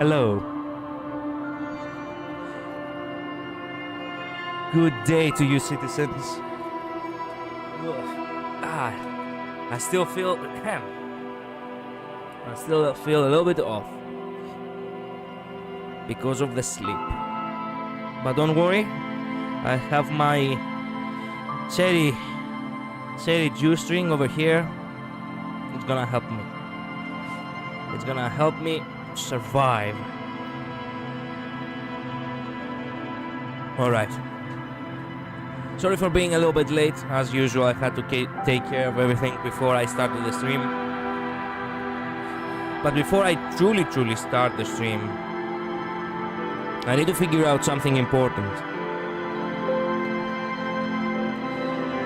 Hello. Good day to you, citizens. Ugh. I still feel a little bit off because of the sleep. But don't worry, I have my cherry juice drink over here. It's gonna help me. It's gonna help me survive. Alright. Sorry for being a little bit late. As usual, I had to take care of everything before I started the stream. But before I truly start the stream, I need to figure out something important.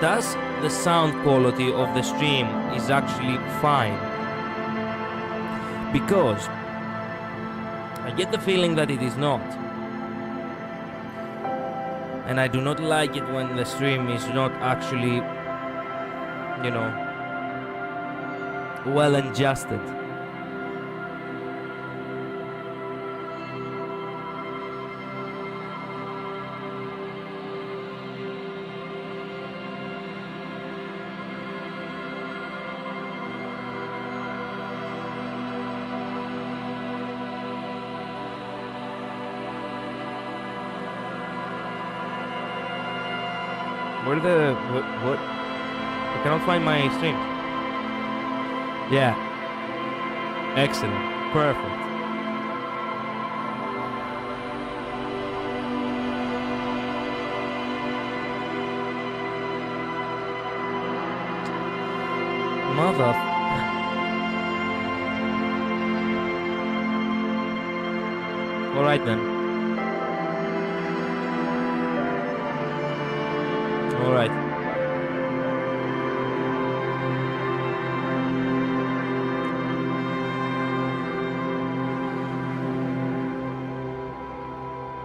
Does the sound quality of the stream is actually fine? Because I get the feeling that it is not. And I do not like it when the stream is not actually, you know, well adjusted. What? I cannot find my stream. Yeah. Excellent. Perfect. Mother. Alright then. Alright.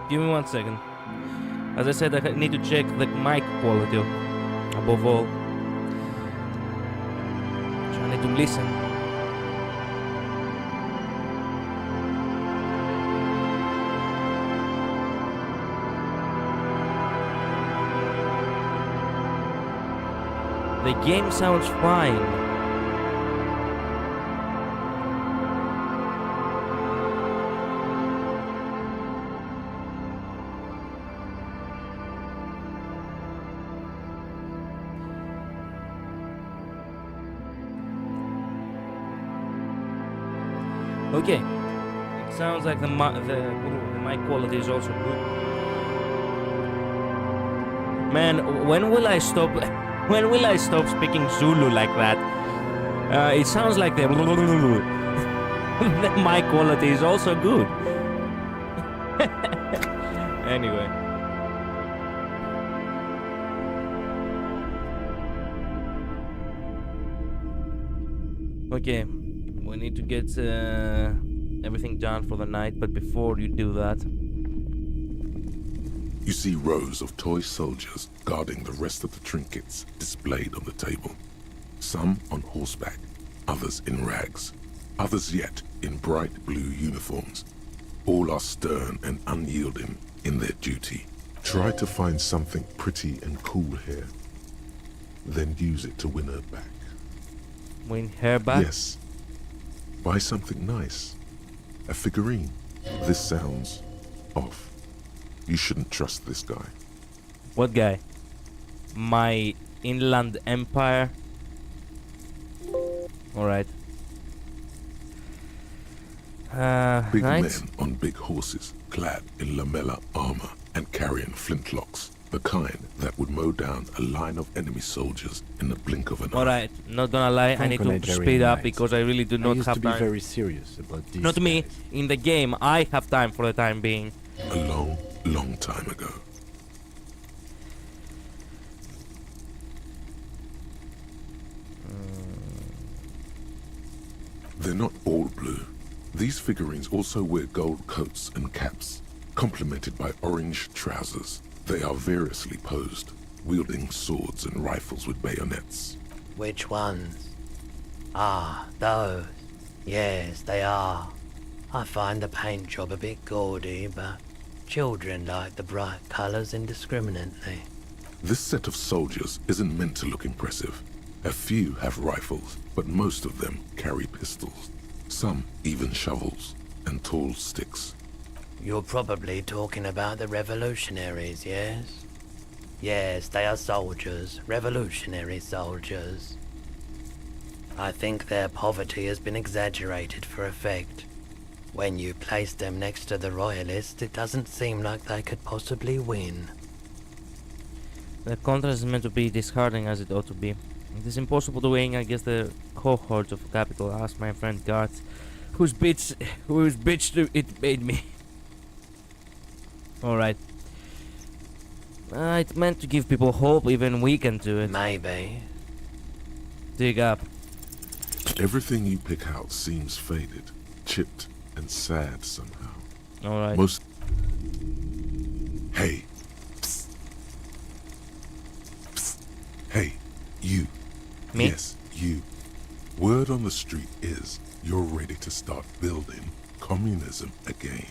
Give me 1 second. As I said, I need to check the mic quality above all. So I need to listen. The game sounds fine. Okay, it sounds like the mic quality is also good. Man, when will I stop? When will I stop speaking Zulu like that? It sounds like the mic quality is also good. Anyway. Okay, we need to get everything done for the night, but before you do that... You see rows of toy soldiers guarding the rest of the trinkets displayed on the table. Some on horseback, others in rags, others yet in bright blue uniforms. All are stern and unyielding in their duty. Try to find something pretty and cool here, then use it to win her back. Win her back? Yes. Buy something nice. A figurine. This sounds off. You shouldn't trust this guy. What guy? My inland empire? Alright. Big right? men on big horses, clad in lamella armor and carrying flintlocks. The kind that would mow down a line of enemy soldiers in the blink of an eye. Alright, not gonna lie, I need to speed up because I really do not have time. I used to be very serious about these Not me. guys. In the game, I have time for the time being. A long time ago. They're not all blue. These figurines also wear gold coats and caps, complemented by orange trousers. They are variously posed, wielding swords and rifles with bayonets. Which ones? Ah, those. Yes, they are. I find the paint job a bit gaudy, but children like the bright colours indiscriminately. This set of soldiers isn't meant to look impressive. A few have rifles, but most of them carry pistols. Some even shovels and tall sticks. You're probably talking about the revolutionaries, yes? Yes, they are soldiers, revolutionary soldiers. I think their poverty has been exaggerated for effect. When you place them next to the royalists, it doesn't seem like they could possibly win. The contrast is meant to be disheartening as it ought to be. It is impossible to win against the cohorts of capital, asked my friend Garth, whose bitch it made me. Alright. It's meant to give people hope, even we can do it. Maybe. Dig up. Everything you pick out seems faded, chipped, and sad somehow. Alright. Most... Hey. Psst. Psst. Hey, you. Me? Yes, you. Word on the street is you're ready to start building communism again.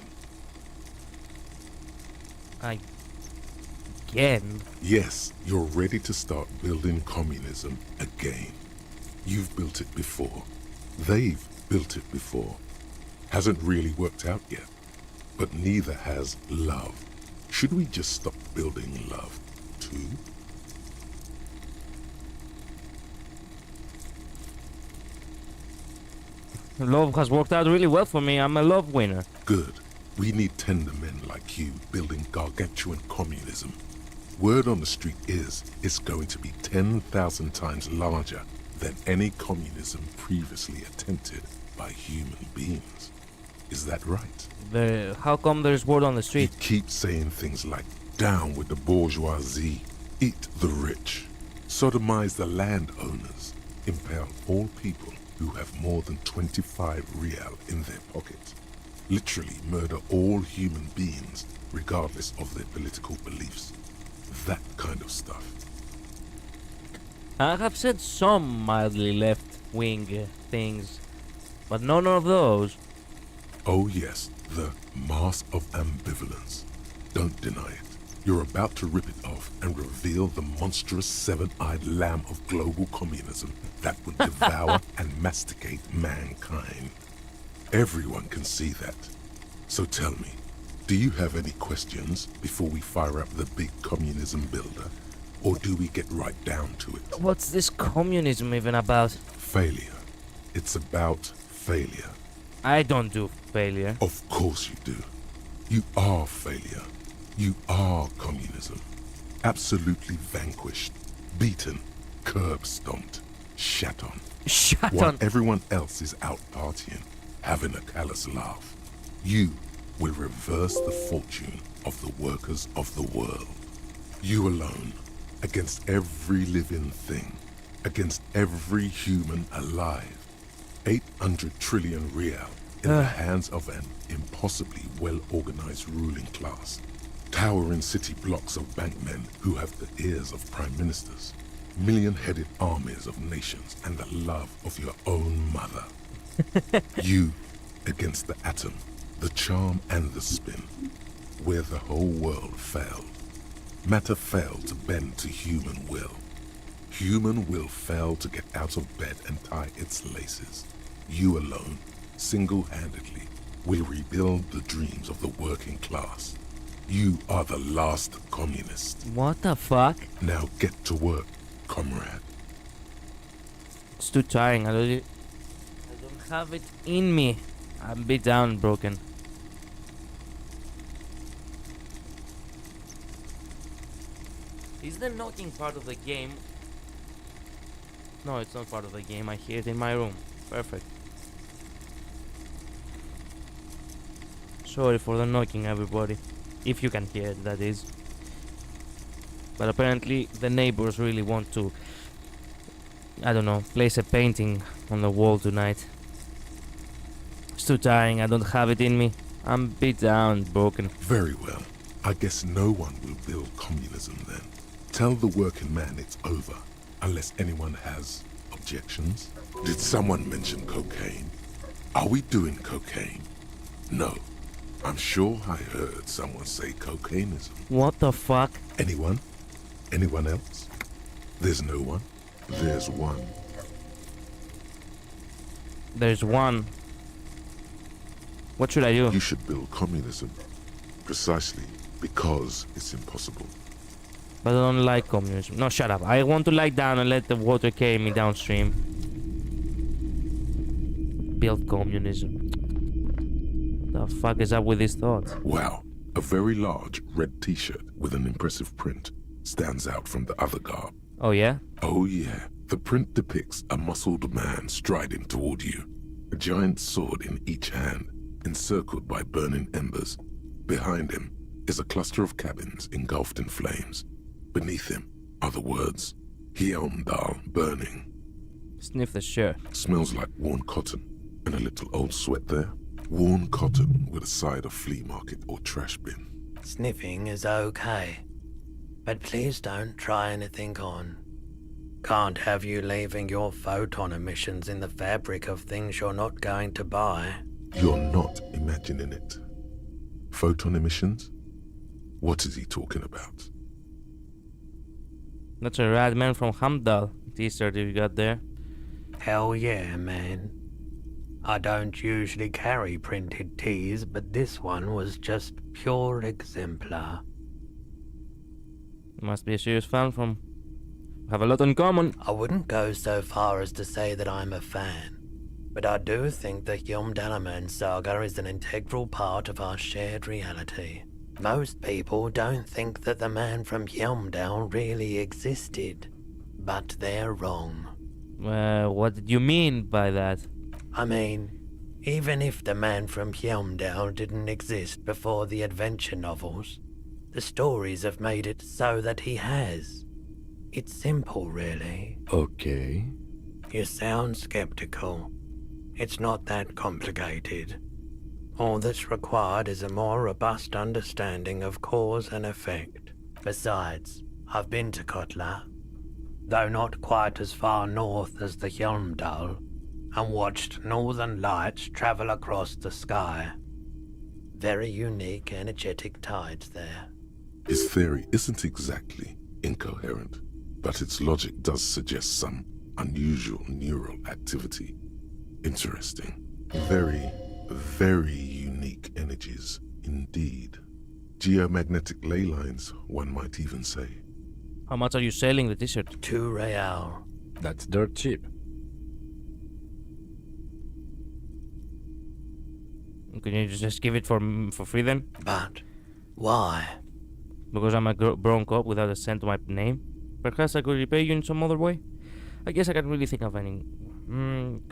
Again? Yes, you're ready to start building communism again. You've built it before. They've built it before. Hasn't really worked out yet. But neither has love. Should we just stop building love, too? Love has worked out really well for me. I'm a love winner. Good. We need tender men like you building gargantuan communism. Word on the street is it's going to be 10,000 times larger than any communism previously attempted by human beings. Is that right? How come there's word on the You street? keep saying things like, down with the bourgeoisie, eat the rich, sodomize the landowners, impale all people who have more than 25 real in their pockets, literally murder all human beings regardless of their political beliefs. That kind of stuff. I have said some mildly left-wing things, but none of those. Oh yes, the mask of ambivalence. Don't deny it. You're about to rip it off and reveal the monstrous seven-eyed lamb of global communism that would devour and masticate mankind. Everyone can see that. So tell me, do you have any questions before we fire up the big communism builder? Or do we get right down to it? What's this communism even about? Failure. It's about failure. I don't do failure. Of course you do. You are failure. You are communism. Absolutely vanquished, beaten, curb-stomped, shat on. Shut While on. everyone else is out partying, having a callous laugh. You will reverse the fortune of the workers of the world. You alone, against every living thing, against every human alive. 800 trillion real in the hands of an impossibly well-organized ruling class. Towering city blocks of bankmen who have the ears of prime ministers. Million-headed armies of nations and the love of your own mother. You against the atom, the charm and the spin, where the whole world failed. Matter failed to bend to human will. Human will failed to get out of bed and tie its laces. You alone, single-handedly, will rebuild the dreams of the working class. You are the last communist. What the fuck? Now get to work, comrade. It's too tiring. I don't have it in me. I'm beat down and broken. Is the knocking part of the game? No, it's not part of the game. I hear it in my room. Perfect. Sorry for the knocking, everybody. If you can hear it, that is. But apparently the neighbors really want to, I don't know, place a painting on the wall tonight. It's too tiring. I don't have it in me. I'm beat down, broken. Very well. I guess no one will build communism then. Tell the working man it's over, unless anyone has objections. Did someone mention cocaine? Are we doing cocaine? No. I'm sure I heard someone say cocainism. What the fuck? Anyone? Anyone else? There's no one. There's one. There's one. What should I do? You should build communism. Precisely because it's impossible. But I don't like communism. No, shut up. I want to lie down and let the water carry me downstream. Build communism. The fuck is up with these thoughts? Wow. A very large red t-shirt with an impressive print stands out from the other garb. Oh yeah? Oh yeah. The print depicts a muscled man striding toward you. A giant sword in each hand, encircled by burning embers. Behind him is a cluster of cabins engulfed in flames. Beneath him are the words, Hjelmdal burning. Sniff the shirt. Smells like worn cotton and a little old sweat there. Worn cotton with a side of flea market or trash bin. Sniffing is okay, but please don't try anything on. Can't have you leaving your photon emissions in the fabric of things you're not going to buy. You're not imagining it. Photon emissions? What is he talking about? That's a rad man from Hamdal t-shirt you got there. Hell yeah, man. I don't usually carry printed tees, but this one was just pure exemplar. Must be a serious fan from... Have a lot in common. I wouldn't go so far as to say that I'm a fan, but I do think the Hjelmdalaman saga is an integral part of our shared reality. Most people don't think that the man from Hjelmdal really existed, but they're wrong. What did you mean by that? I mean, even if the man from Hjelmdal didn't exist before the adventure novels, the stories have made it so that he has. It's simple, really. Okay. You sound skeptical. It's not that complicated. All that's required is a more robust understanding of cause and effect. Besides, I've been to Kotla, though not quite as far north as the Hjelmdal, and watched northern lights travel across the sky. Very unique, energetic tides there. His theory isn't exactly incoherent, but its logic does suggest some unusual neural activity. Interesting. Very, very unique energies indeed. Geomagnetic ley lines, one might even say. How much are you selling the t-shirt? 2 real. That's dirt cheap. Can you just give it for free then? But why? Because I'm a brown cop without a cent to my name? Perhaps I could repay you in some other way? I guess I can't really think of any...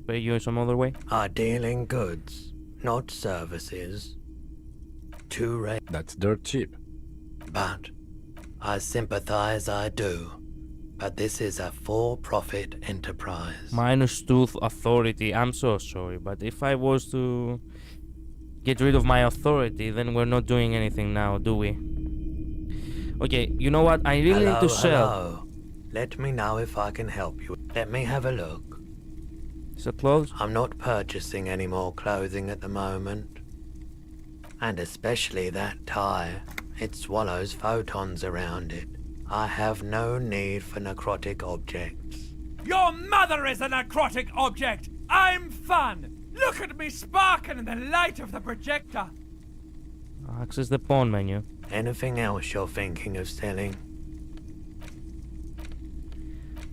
pay you in some other way? I deal in goods, not services. 2 real. That's dirt cheap. But I sympathize, I do. But this is a for-profit enterprise. Minus tooth authority. I'm so sorry, but if I was to get rid of my authority, then we're not doing anything now, do we? Okay, you know what? I really need to sell. Hello. Let me know if I can help you. Let me have a look. Is it closed? I'm not purchasing any more clothing at the moment. And especially that tie. It swallows photons around it. I have no need for necrotic objects. Your mother is a necrotic object! I'm fun! Look at me sparking in the light of the projector! Access the pawn menu. Anything else you're thinking of selling?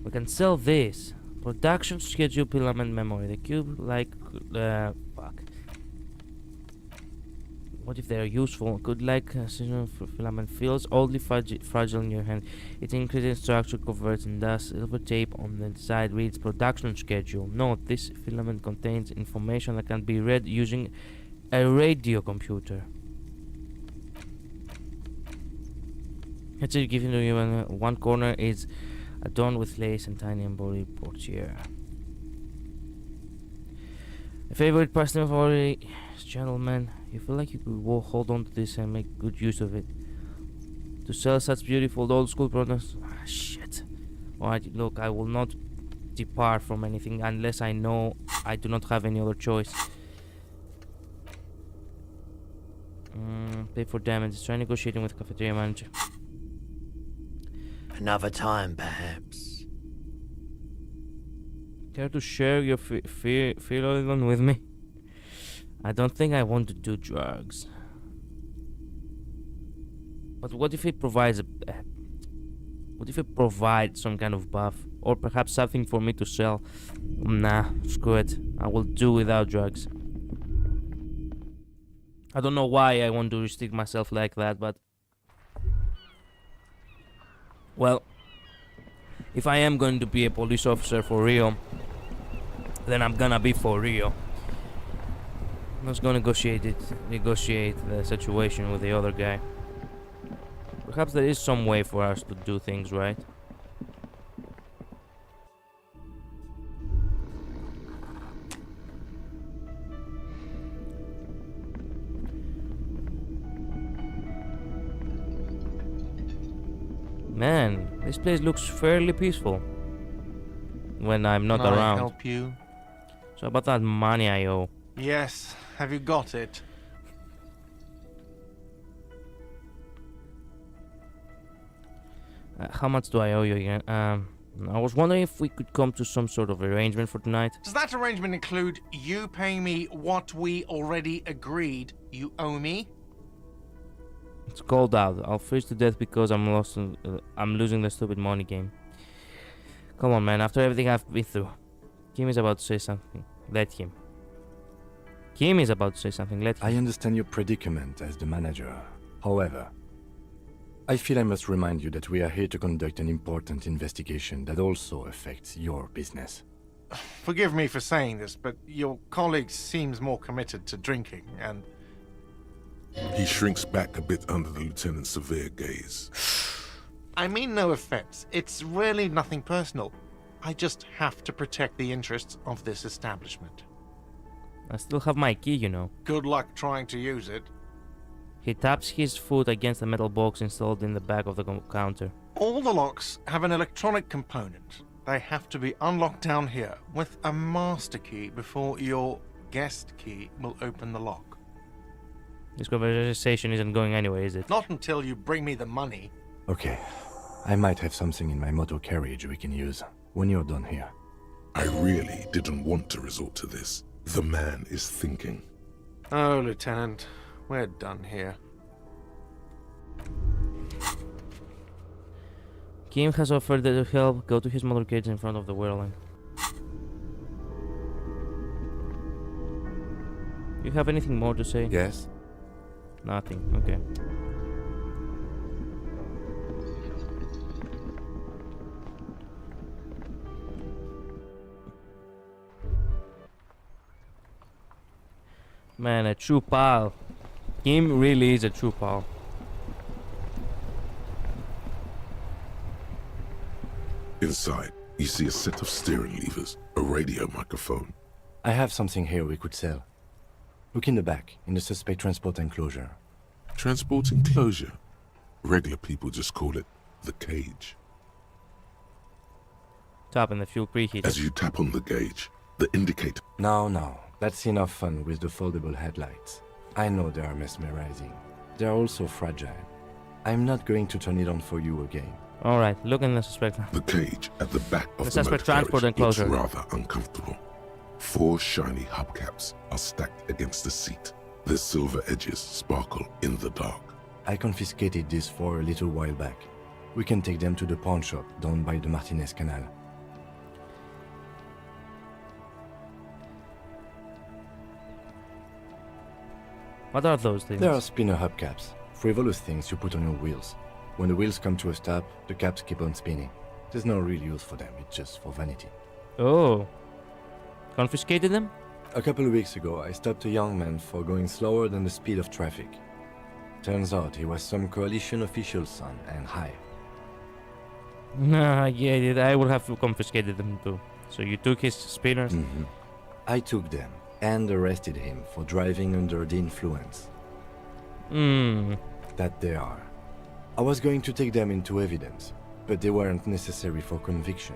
We can sell this. Production schedule filament memory. The cube fuck. What if they're useful? Could like for filament fields, oddly fragile in your hand. It increases structure, converts, and thus silver tape on the side reads production schedule. Note, this filament contains information that can be read using a radio computer. It's given to you in one corner is adorned with lace and tiny embroidered portiere. A favorite pastime of our gentlemen. You feel like you could hold on to this and make good use of it. To sell such beautiful old school products. Ah, shit. Alright, look, I will not depart from anything unless I know I do not have any other choice. Pay for damage. Try negotiating with cafeteria manager. Another time, perhaps. Care to share your feeling with me? I don't think I want to do drugs. But what if it provides what if it provides some kind of buff? Or perhaps something for me to sell? Nah, screw it. I will do without drugs. I don't know why I want to restrict myself like that, but... Well, if I am going to be a police officer for real, then I'm gonna be for real. Let's go negotiate the situation with the other guy. Perhaps there is some way for us to do things right. Man, this place looks fairly peaceful when I'm not Can I around. help you? So about that money I owe. Yes. Have you got it? How much do I owe you again? I was wondering if we could come to some sort of arrangement for tonight. Does that arrangement include you paying me what we already agreed you owe me? It's cold out. I'll freeze to death because I'm losing the stupid money game. Come on, man. After everything I've been through. Kim is about to say something. Let him. Kim is about to say something. Let him. I understand your predicament as the manager. However, I feel I must remind you that we are here to conduct an important investigation that also affects your business. Forgive me for saying this, but your colleague seems more committed to drinking, and... He shrinks back a bit under the lieutenant's severe gaze. I mean no offense. It's really nothing personal. I just have to protect the interests of this establishment. I still have my key, you know. Good luck trying to use it. He taps his foot against the metal box installed in the back of the counter. All the locks have an electronic component. They have to be unlocked down here with a master key before your guest key will open the lock. This conversation isn't going anywhere, is it? Not until you bring me the money. Okay, I might have something in my motor carriage we can use when you're done here. I really didn't want to resort to this. The man is thinking. Oh, Lieutenant, we're done here. Kim has offered to help. Go to his motorcade in front of the whirling. You have anything more to say? Yes? Nothing. Okay. Man, a true pal. Kim really is a true pal. Inside, you see a set of steering levers, a radio microphone. I have something here we could sell. Look in the back, in the suspect transport enclosure. Transport enclosure. Regular people just call it the cage. Tap in the fuel preheater. As you tap on the gauge, the indicator... No, that's enough fun with the foldable headlights. I know they are mesmerizing. They are also fragile. I'm not going to turn it on for you again. Alright, look in the suspect. The cage at the back of The the suspect motor transport carriage looks enclosure. rather uncomfortable. 4 shiny hubcaps are stacked against the seat. Their silver edges sparkle in the dark. I confiscated these 4 a little while back. We can take them to the pawn shop down by the Martinez Canal. What are those things? There are spinner hubcaps, frivolous things you put on your wheels. When the wheels come to a stop, the caps keep on spinning. There's no real use for them, it's just for vanity. Oh. Confiscated them? A couple of weeks ago, I stopped a young man for going slower than the speed of traffic. Turns out he was some coalition official's son and high. Nah, I get it. I would have confiscated them too. So you took his spinners? I took them and arrested him for driving under the influence. That they are. I was going to take them into evidence, but they weren't necessary for conviction.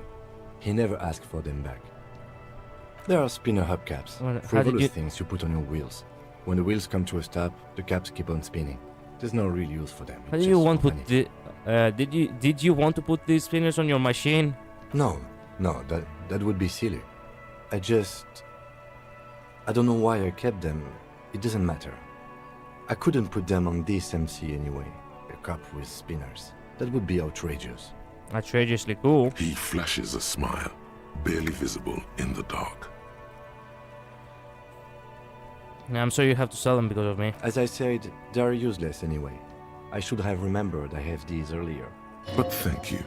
He never asked for them back. There are spinner hubcaps, Well, how did frivolous you- things you put on your wheels. When the wheels come to a stop, the caps keep on spinning. There's no real use for them. How it's do you just want to for put vanity. the did you want to put these spinners on your machine? No, that would be silly. I don't know why I kept them. It doesn't matter. I couldn't put them on this MC anyway. A cup with spinners. That would be outrageous. Outrageously cool. He flashes a smile, barely visible in the dark. I'm sorry you have to sell them because of me. As I said, they are useless anyway. I should have remembered I have these earlier. But thank you.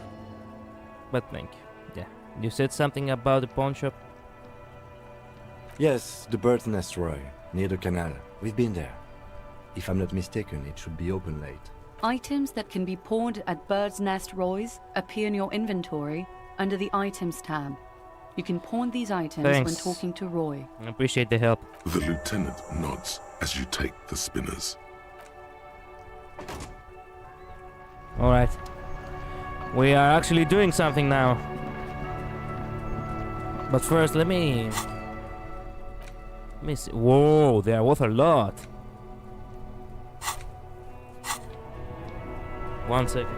But thank you. Yeah. You said something about the pawn shop? Yes, the bird's nest Roy, near the canal. We've been there. If I'm not mistaken, it should be open late. Items that can be pawned at Bird's Nest Roy's appear in your inventory under the Items tab. You can pawn these items when Thanks. talking to Roy. I appreciate the help. The lieutenant nods as you take the spinners. Alright. We are actually doing something now. But first, let me see. Whoa, they are worth a lot. 1 second.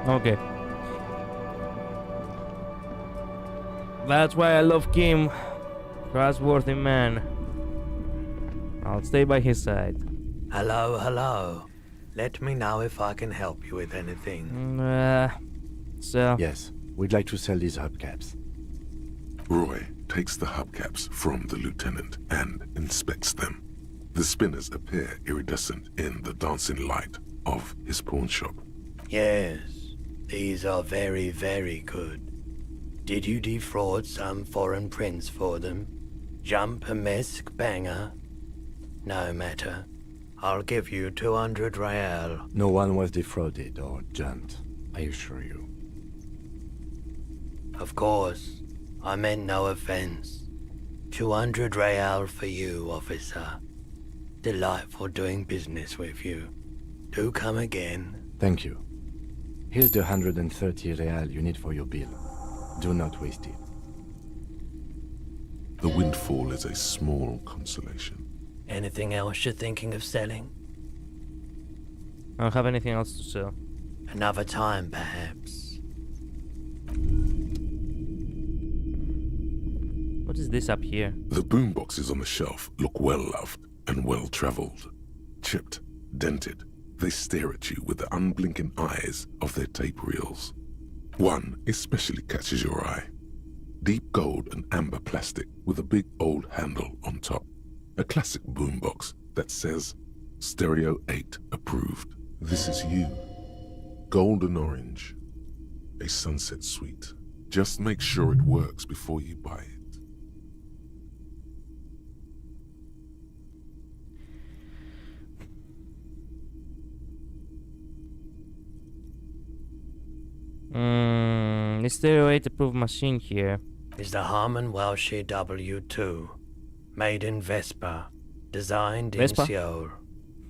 Okay. That's why I love Kim. Trustworthy man. I'll stay by his side. Hello, hello. Let me know if I can help you with anything. So Yes, we'd like to sell these hubcaps. Roy takes the hubcaps from the lieutenant and inspects them. The spinners appear iridescent in the dancing light of his pawn shop. Yes, these are very, very good. Did you defraud some foreign prince for them? Jump-a-mesk banger? No matter. I'll give you 200 real. No one was defrauded or jumped, I assure you. Of course, I meant no offense. 200 real for you, officer. Delightful doing business with you. Do come again. Thank you. Here's the 130 real you need for your bill. Do not waste it. The windfall is a small consolation. Anything else you're thinking of selling? I don't have anything else to sell. Another time, perhaps. What is this up here? The boomboxes on the shelf look well-loved and well-traveled. Chipped, dented, they stare at you with the unblinking eyes of their tape reels. One especially catches your eye. Deep gold and amber plastic with a big old handle on top. A classic boombox that says, Stereo 8 approved. This is you. Golden orange. A sunset suite. Just make sure it works before you buy it. Is there a way to prove machine here? Is the Harman Welsh W2. Made in Vespa. Designed Vespa? in Seoul.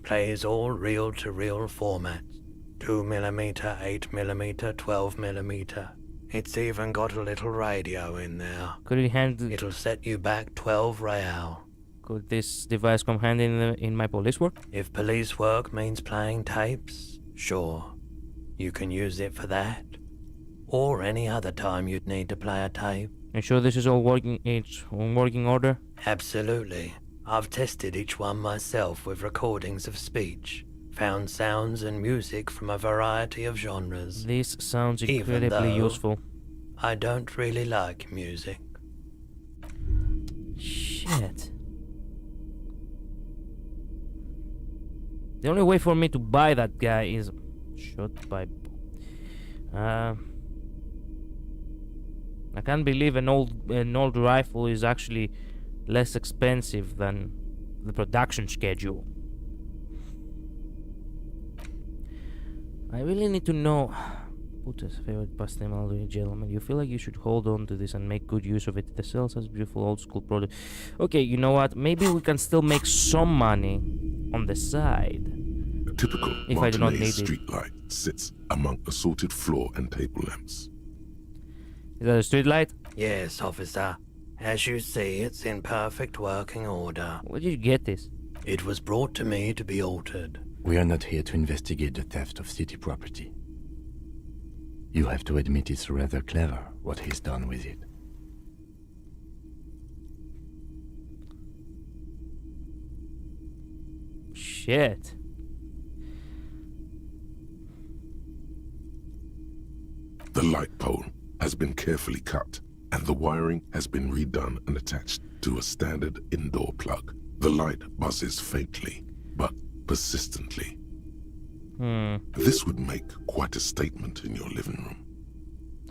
Plays all reel-to-reel formats. 2mm, 8mm, 12mm. It's even got a little radio in there. Could it hand? It'll set you back 12 real. Could this device come handy in my police work? If police work means playing tapes, sure. You can use it for that. Or any other time you'd need to play a tape. You sure this is all working? It's in working order? Absolutely. I've tested each one myself with recordings of speech. Found sounds and music from a variety of genres. This sounds Even incredibly though useful. I don't really like music. Shit. The only way for me to buy that guy is shot by. I can't believe an old rifle is actually less expensive than the production schedule. I really need to know. Put as favorite pastime, elderly gentlemen. You feel like you should hold on to this and make good use of it. The sales has beautiful old school product. Okay, you know what? Maybe we can still make some money on the side. typical If I do not Martinez need it. street light sits among assorted floor and table lamps. Is that a street light? Yes, officer. As you see, it's in perfect working order. Where did you get this? It was brought to me to be altered. We are not here to investigate the theft of city property. You have to admit it's rather clever what he's done with it. Shit. The light pole has been carefully cut, and the wiring has been redone and attached to a standard indoor plug. The light buzzes faintly, but persistently. This would make quite a statement in your living room.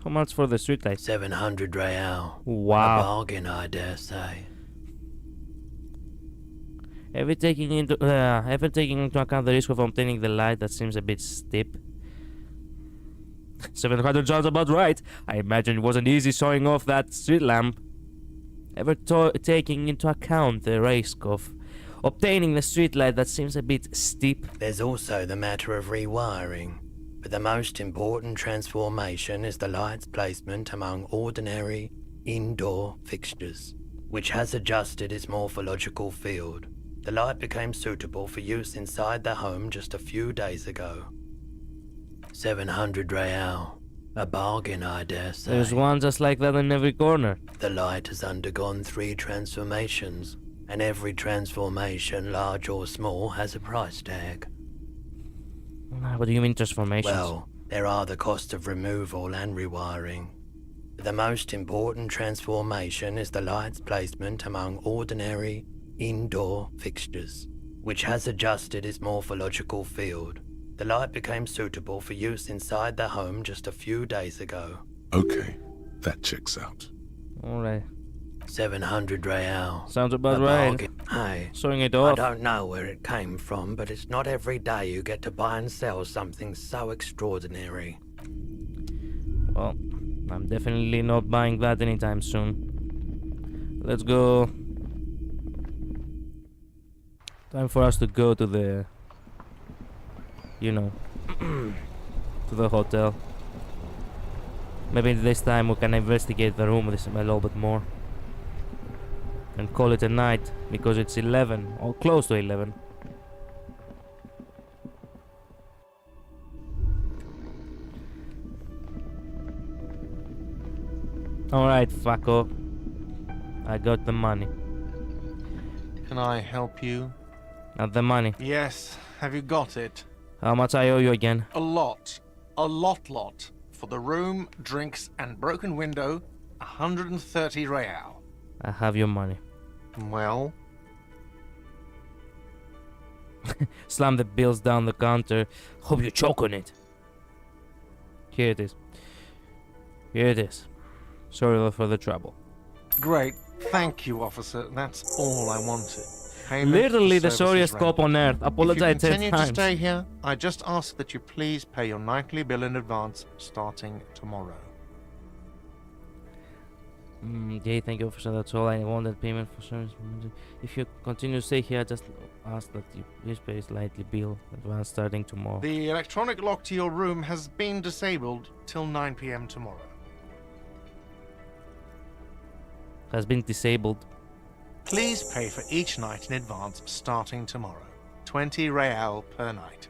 How much for the street light? 700 real. Wow. A bargain, I dare say. Even taking into account the risk of obtaining the light, that seems a bit steep. 700 sounds about right. I imagine it wasn't easy sawing off that street lamp. Ever taking into account the risk of obtaining the street light, that seems a bit steep. There's also the matter of rewiring. But the most important transformation is the light's placement among ordinary indoor fixtures, which has adjusted its morphological field. The light became suitable for use inside the home just a few days ago. 700 real. A bargain, I dare say. There's one just like that in every corner. The light has undergone 3 transformations, and every transformation, large or small, has a price tag. What do you mean transformations? Well, there are the costs of removal and rewiring. The most important transformation is the light's placement among ordinary indoor fixtures, which has adjusted its morphological field. The light became suitable for use inside the home just a few days ago. Okay, that checks out. Alright. 700 real. Sounds about A right. bargain. Hey, Sawing it I off. don't know where it came from, but it's not every day you get to buy and sell something so extraordinary. Well, I'm definitely not buying that anytime soon. Let's go. Time for us to go to the... You know... to the hotel. Maybe this time we can investigate the room a little bit more. And call it a night, because it's 11, or close to 11. Alright, fucko. I got the money. Can I help you? Not the money. Yes, have you got it? How much I owe you again? A lot. A lot. For the room, drinks, and broken window, 130 real. I have your money. Well, Slam the bills down the counter. Hope you choke on it. Here it is. Here it is. Sorry for the trouble. great. Thank you, officer. That's all I wanted. Payment Literally for the services sorriest rendered. cop on earth. Apologize If you 10 continue to times. stay here, I just ask that you please pay your nightly bill in advance starting tomorrow. Okay, thank you, officer. That's all I wanted. Payment for service. If you continue to stay here, just ask that you please pay slightly bill advance starting tomorrow. The electronic lock to your room has been disabled till 9 p.m. tomorrow. Has been disabled. Please pay for each night in advance starting tomorrow. 20 real per night.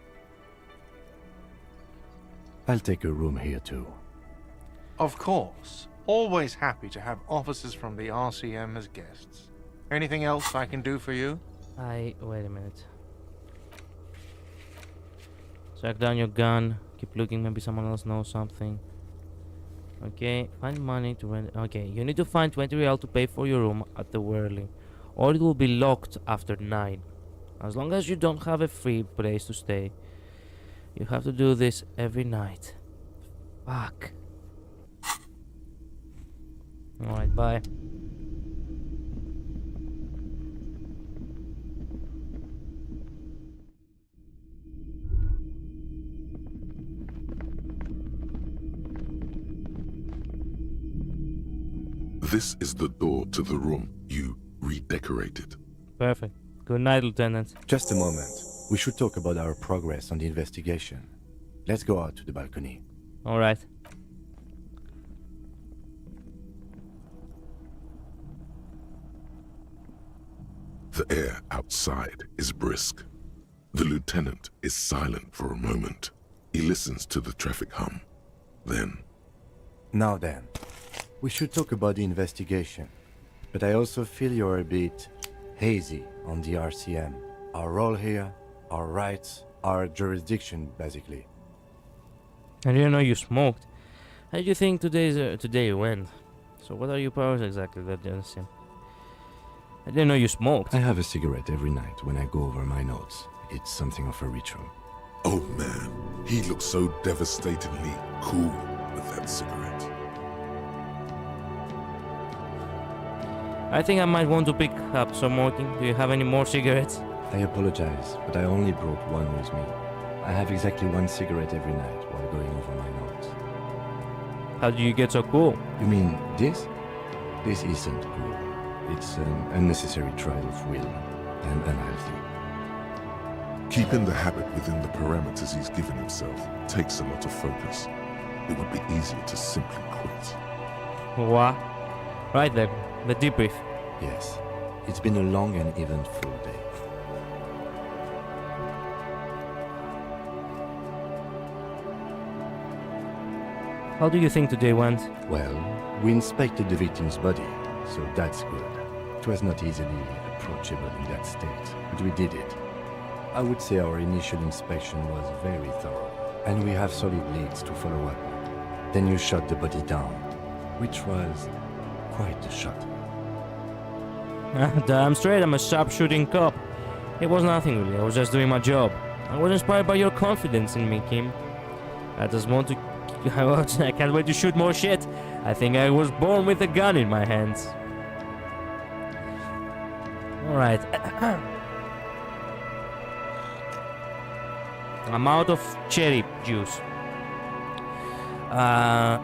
I'll take a room here too. Of course. Always happy to have officers from the RCM as guests. Anything else I can do for you? Wait a minute. Track down your gun. Keep looking. Maybe someone else knows something. Okay, find money to rent. Okay, you need to find 20 real to pay for your room at the Whirling, or it will be locked after 9. As long as you don't have a free place to stay, you have to do this every night. Fuck. Alright, bye. This is the door to the room you redecorated. Perfect. Good night, Lieutenant. Just a moment. We should talk about our progress on the investigation. Let's go out to the balcony. Alright. The air outside is brisk. The lieutenant is silent for a moment. He listens to the traffic hum. Then, Now then, we should talk about the investigation. But I also feel you're a bit hazy on the RCM. Our role here, our rights, our jurisdiction, basically. I didn't know you smoked. How do you think today went? So what are your powers exactly that you understand? I didn't know you smoked. I have a cigarette every night when I go over my notes. It's something of a ritual. oh man, he looks so devastatingly cool with that cigarette. I think I might want to pick up some more. Do you have any more cigarettes? I apologize, but I only brought one with me. I have exactly one cigarette every night while going over my notes. How do you get so cool? You mean this? This isn't cool. It's an unnecessary trial of will and unhealthy. Keeping the habit within the parameters he's given himself takes a lot of focus. It would be easier to simply quit. What? Right there, the debrief. Yes, it's been a long and eventful day. How do you think today went? Well, we inspected the victim's body, so that's good. It was not easily approachable in that state, but we did it. I would say our initial inspection was very thorough, and we have solid leads to follow up. Then you shot the body down, which was quite a shot. Damn straight, I'm a sharpshooting cop. It was nothing really, I was just doing my job. I was inspired by your confidence in me, Kim. I just want to... I can't wait to shoot more shit. I think I was born with a gun in my hands. Alright. I'm out of cherry juice. I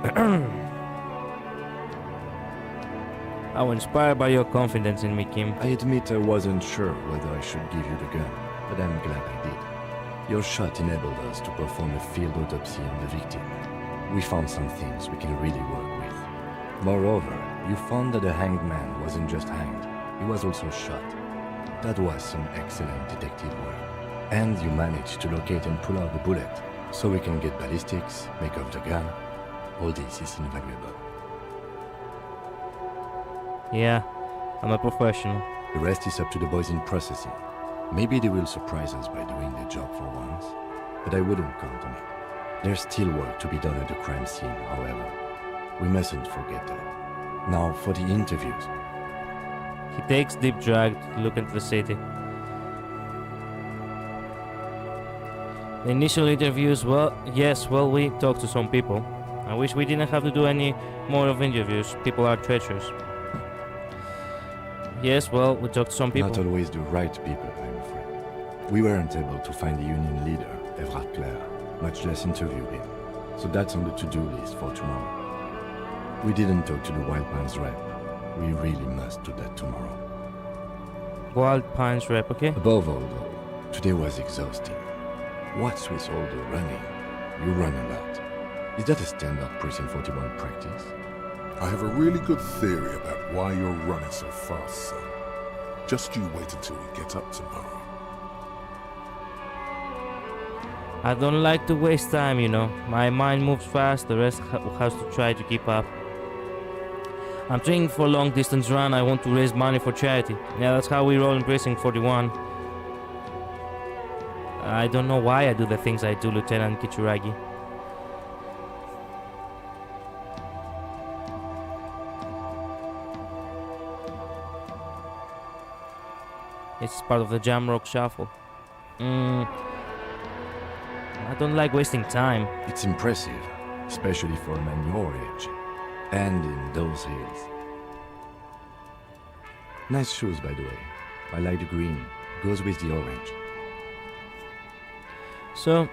was inspired by your confidence in me, Kim. I admit I wasn't sure whether I should give you the gun, but I'm glad I did. Your shot enabled us to perform a field autopsy on the victim. We found some things we can really work with. Moreover, you found that the hanged man wasn't just hanged, he was also shot. That was some excellent detective work. And you managed to locate and pull out the bullet, so we can get ballistics, make off the gun. All this is invaluable. Yeah, I'm a professional. The rest is up to the boys in processing. Maybe they will surprise us by doing their job for once, but I wouldn't count on it. There's still work to be done at the crime scene, however. We mustn't forget that. Now for the interviews. He takes deep drag to look into the city. The initial interviews, well, yes, well, we talked to some people. I wish we didn't have to do any more of interviews. People are treacherous. Yes, well, we talked to some people. Not always the right people, I'm afraid. We weren't able to find the union leader, Everard Clare, much less interview him. So that's on the to-do list for tomorrow. We didn't talk to the Wild Pines rep. We really must do that tomorrow. Wild Pines rep, okay? Above all, though, today was exhausting. What's with all the running? You run a lot. Is that a standard Precinct 41 practice? I have a really good theory about why you're running so fast, son. Just you wait until we get up tomorrow. I don't like to waste time, you know. My mind moves fast, the rest has to try to keep up. I'm training for a long distance run, I want to raise money for charity. Yeah, that's how we roll in Precinct 41. I don't know why I do the things I do, Lieutenant Kitsuragi. It's part of the Jamrock Shuffle. I don't like wasting time. It's impressive, especially for a man your age. And in those hills. Nice shoes, by the way. I like the green. Goes with the orange. So,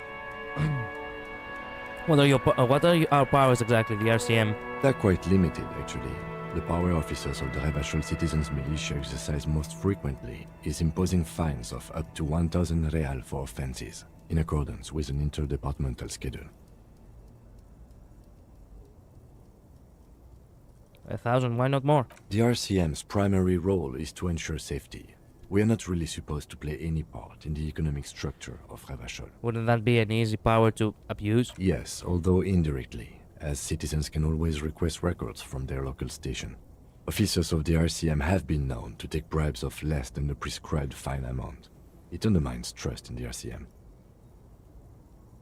what are our powers exactly, the RCM? They're quite limited, actually. the power officers of the Revachol Citizens Militia exercise most frequently is imposing fines of up to 1,000 real for offenses, in accordance with an interdepartmental schedule. 1,000, why not more? The RCM's primary role is to ensure safety. We are not really supposed to play any part in the economic structure of Revachol. Wouldn't that be an easy power to abuse? Yes, although indirectly, as citizens can always request records from their local station. Officers of the RCM have been known to take bribes of less than the prescribed fine amount. It undermines trust in the RCM.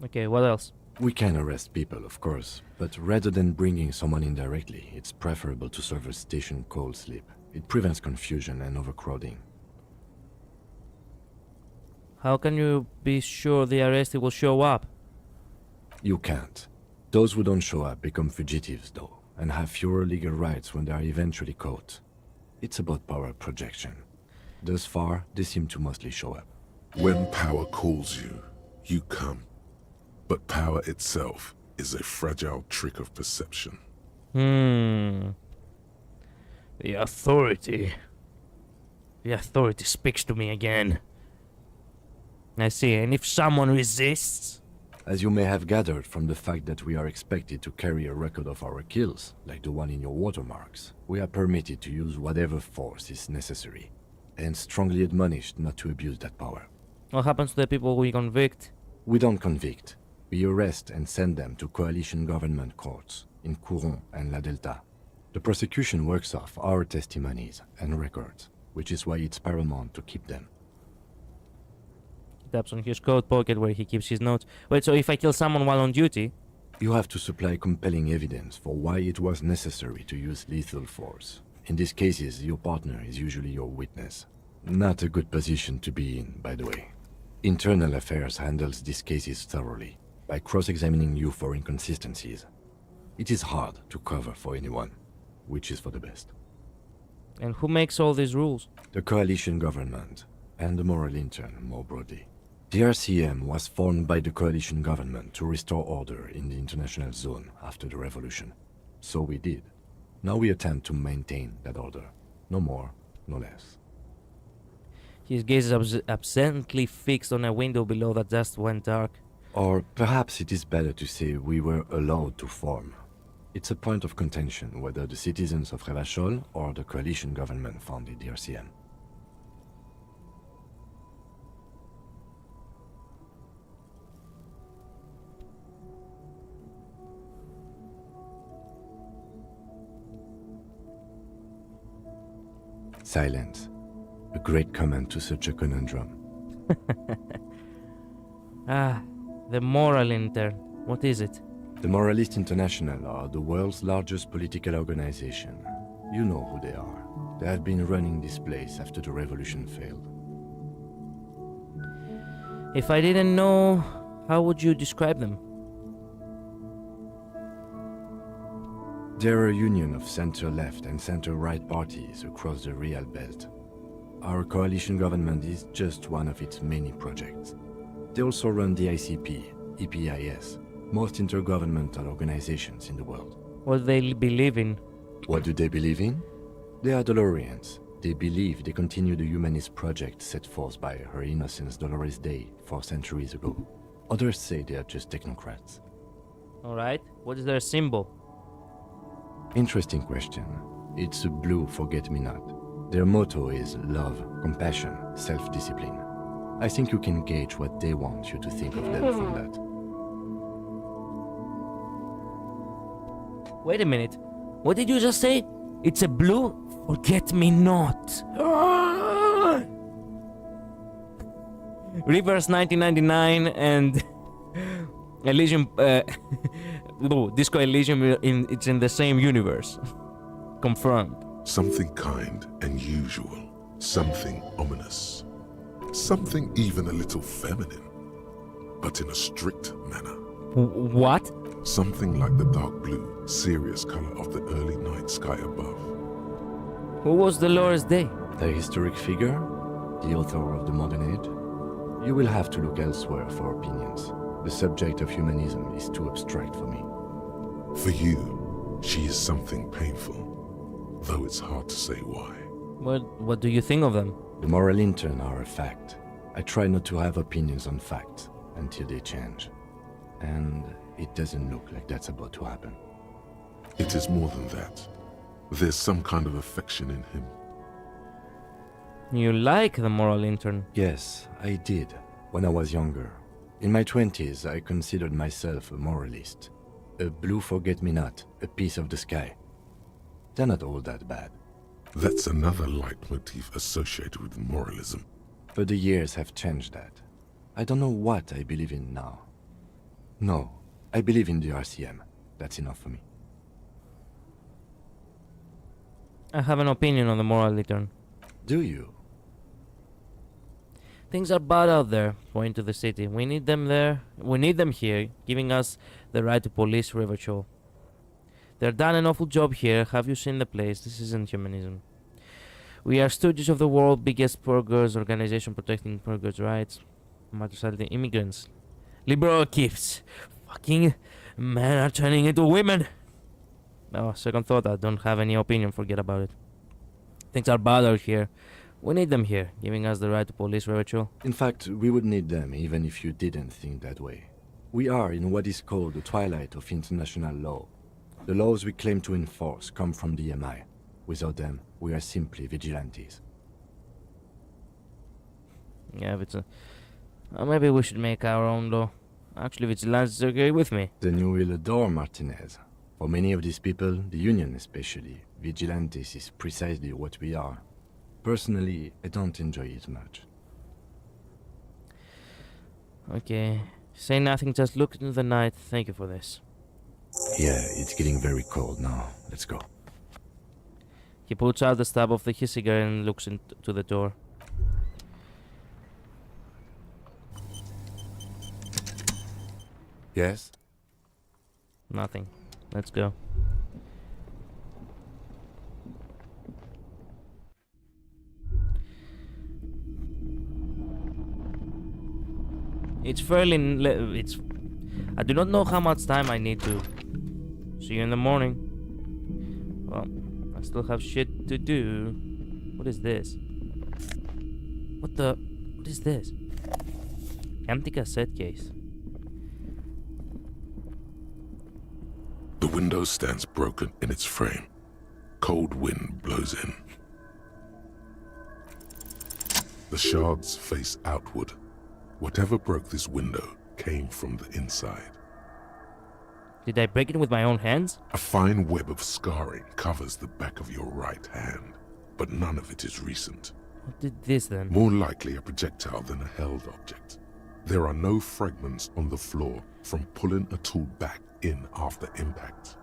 Okay, what else? We can arrest people, of course, but rather than bringing someone in directly, it's preferable to serve a station call slip. It prevents confusion and overcrowding. How can you be sure the arrested will show up? You can't. Those who don't show up become fugitives, though, and have fewer legal rights when they are eventually caught. It's about power projection. Thus far, they seem to mostly show up. When power calls you, you come. But power itself is a fragile trick of perception. The authority. The authority speaks to me again. I see, and if someone resists? As you may have gathered from the fact that we are expected to carry a record of our kills, like the one in your watermarks, we are permitted to use whatever force is necessary, and strongly admonished not to abuse that power. What happens to the people we convict? We don't convict. We arrest and send them to coalition government courts in Couron and La Delta. The prosecution works off our testimonies and records, which is why it's paramount to keep them. Taps on his coat pocket where he keeps his notes. Wait, so if I kill someone while on duty? You have to supply compelling evidence for why it was necessary to use lethal force. In these cases, your partner is usually your witness. Not a good position to be in, by the way. Internal Affairs handles these cases thoroughly, by cross-examining you for inconsistencies. It is hard to cover for anyone, which is for the best. And who makes all these rules? The coalition government, and the moral intern more broadly. The RCM was formed by the coalition government to restore order in the international zone after the revolution. So we did. Now we attempt to maintain that order. No more, no less. His gaze is absently fixed on a window below that just went dark. Or perhaps it is better to say we were allowed to form. It's a point of contention whether the citizens of Revachol or the coalition government founded the RCM. Silence. A great comment to such a conundrum. The Moral Intern. What is it? The Moralist International are the world's largest political organization. You know who they are. They have been running this place after the revolution failed. If I didn't know, how would you describe them? They're a union of center-left and center-right parties across the Real Belt. Our coalition government is just one of its many projects. They also run the ICP, EPIS, most intergovernmental organizations in the world. What do they believe in? What do they believe in? They are Dolorians. They believe they continue the humanist project set forth by Her Innocence Dolores Day 4 centuries ago. Others say they are just technocrats. Alright, what is their symbol? Interesting question. It's a blue forget-me-not. Their motto is love, compassion, self-discipline. I think you can gauge what they want you to think of them from that. Wait a minute. What did you just say? It's a blue forget-me-not. Reverse 1999 and Elysium, Disco Elysium, it's in the same universe. Confirmed. Something kind and usual. Something ominous. Something even a little feminine. But in a strict manner. What? Something like the dark blue, serious color of the early night sky above. Who was Dolores Day? The historic figure? The author of the modern age? You will have to look elsewhere for opinions. The subject of humanism is too abstract for me. For you, she is something painful. though it's hard to say why. What do you think of them? The moral lantern are a fact. I try not to have opinions on facts until they change. And it doesn't look like that's about to happen. It is more than that. There's some kind of affection in him. You like the moral intern? Yes, I did, when I was younger. In my 20s, I considered myself a moralist. A blue forget-me-not, a piece of the sky. They're not all that bad. That's another leitmotif associated with moralism. But the years have changed that. I don't know what I believe in now. No, I believe in the RCM. That's enough for me. I have an opinion on the moral intern. Do you? Things are bad out there, going to the city. We need them there. We need them here, giving us the right to police Rivershore. They've done an awful job here. Have you seen the place? This isn't humanism. We are stooges of the world's biggest purgers organization protecting purgers' rights. Matter immigrants. Liberal gifts. Fucking men are turning into women. Oh, second thought, I don't have any opinion. Forget about it. Things are bad out here. We need them here, giving us the right to police Rivershore. In fact, we would need them even if you didn't think that way. We are in what is called the twilight of international law. The laws we claim to enforce come from the MI. Without them, we are simply vigilantes. Yeah, but maybe we should make our own law. Actually, vigilantes agree with me. Then you will adore Martinez. For many of these people, the Union especially, vigilantes is precisely what we are. Personally, I don't enjoy it much. Okay. Say nothing, just look into the night. Thank you for this. Yeah, it's getting very cold now. Let's go. He puts out the stub of his cigarette and looks into the door. Yes? Nothing. Let's go. It's fairly... I do not know how much time I need to... See you in the morning. Well, I still have shit to do. What is this? What is this? Empty cassette case. The window stands broken in its frame. Cold wind blows in. The shards face outward. Whatever broke this window came from the inside. Did I break it with my own hands? A fine web of scarring covers the back of your right hand, but none of it is recent. What did this then? More likely a projectile than a held object. There are no fragments on the floor from pulling a tool back in after impact.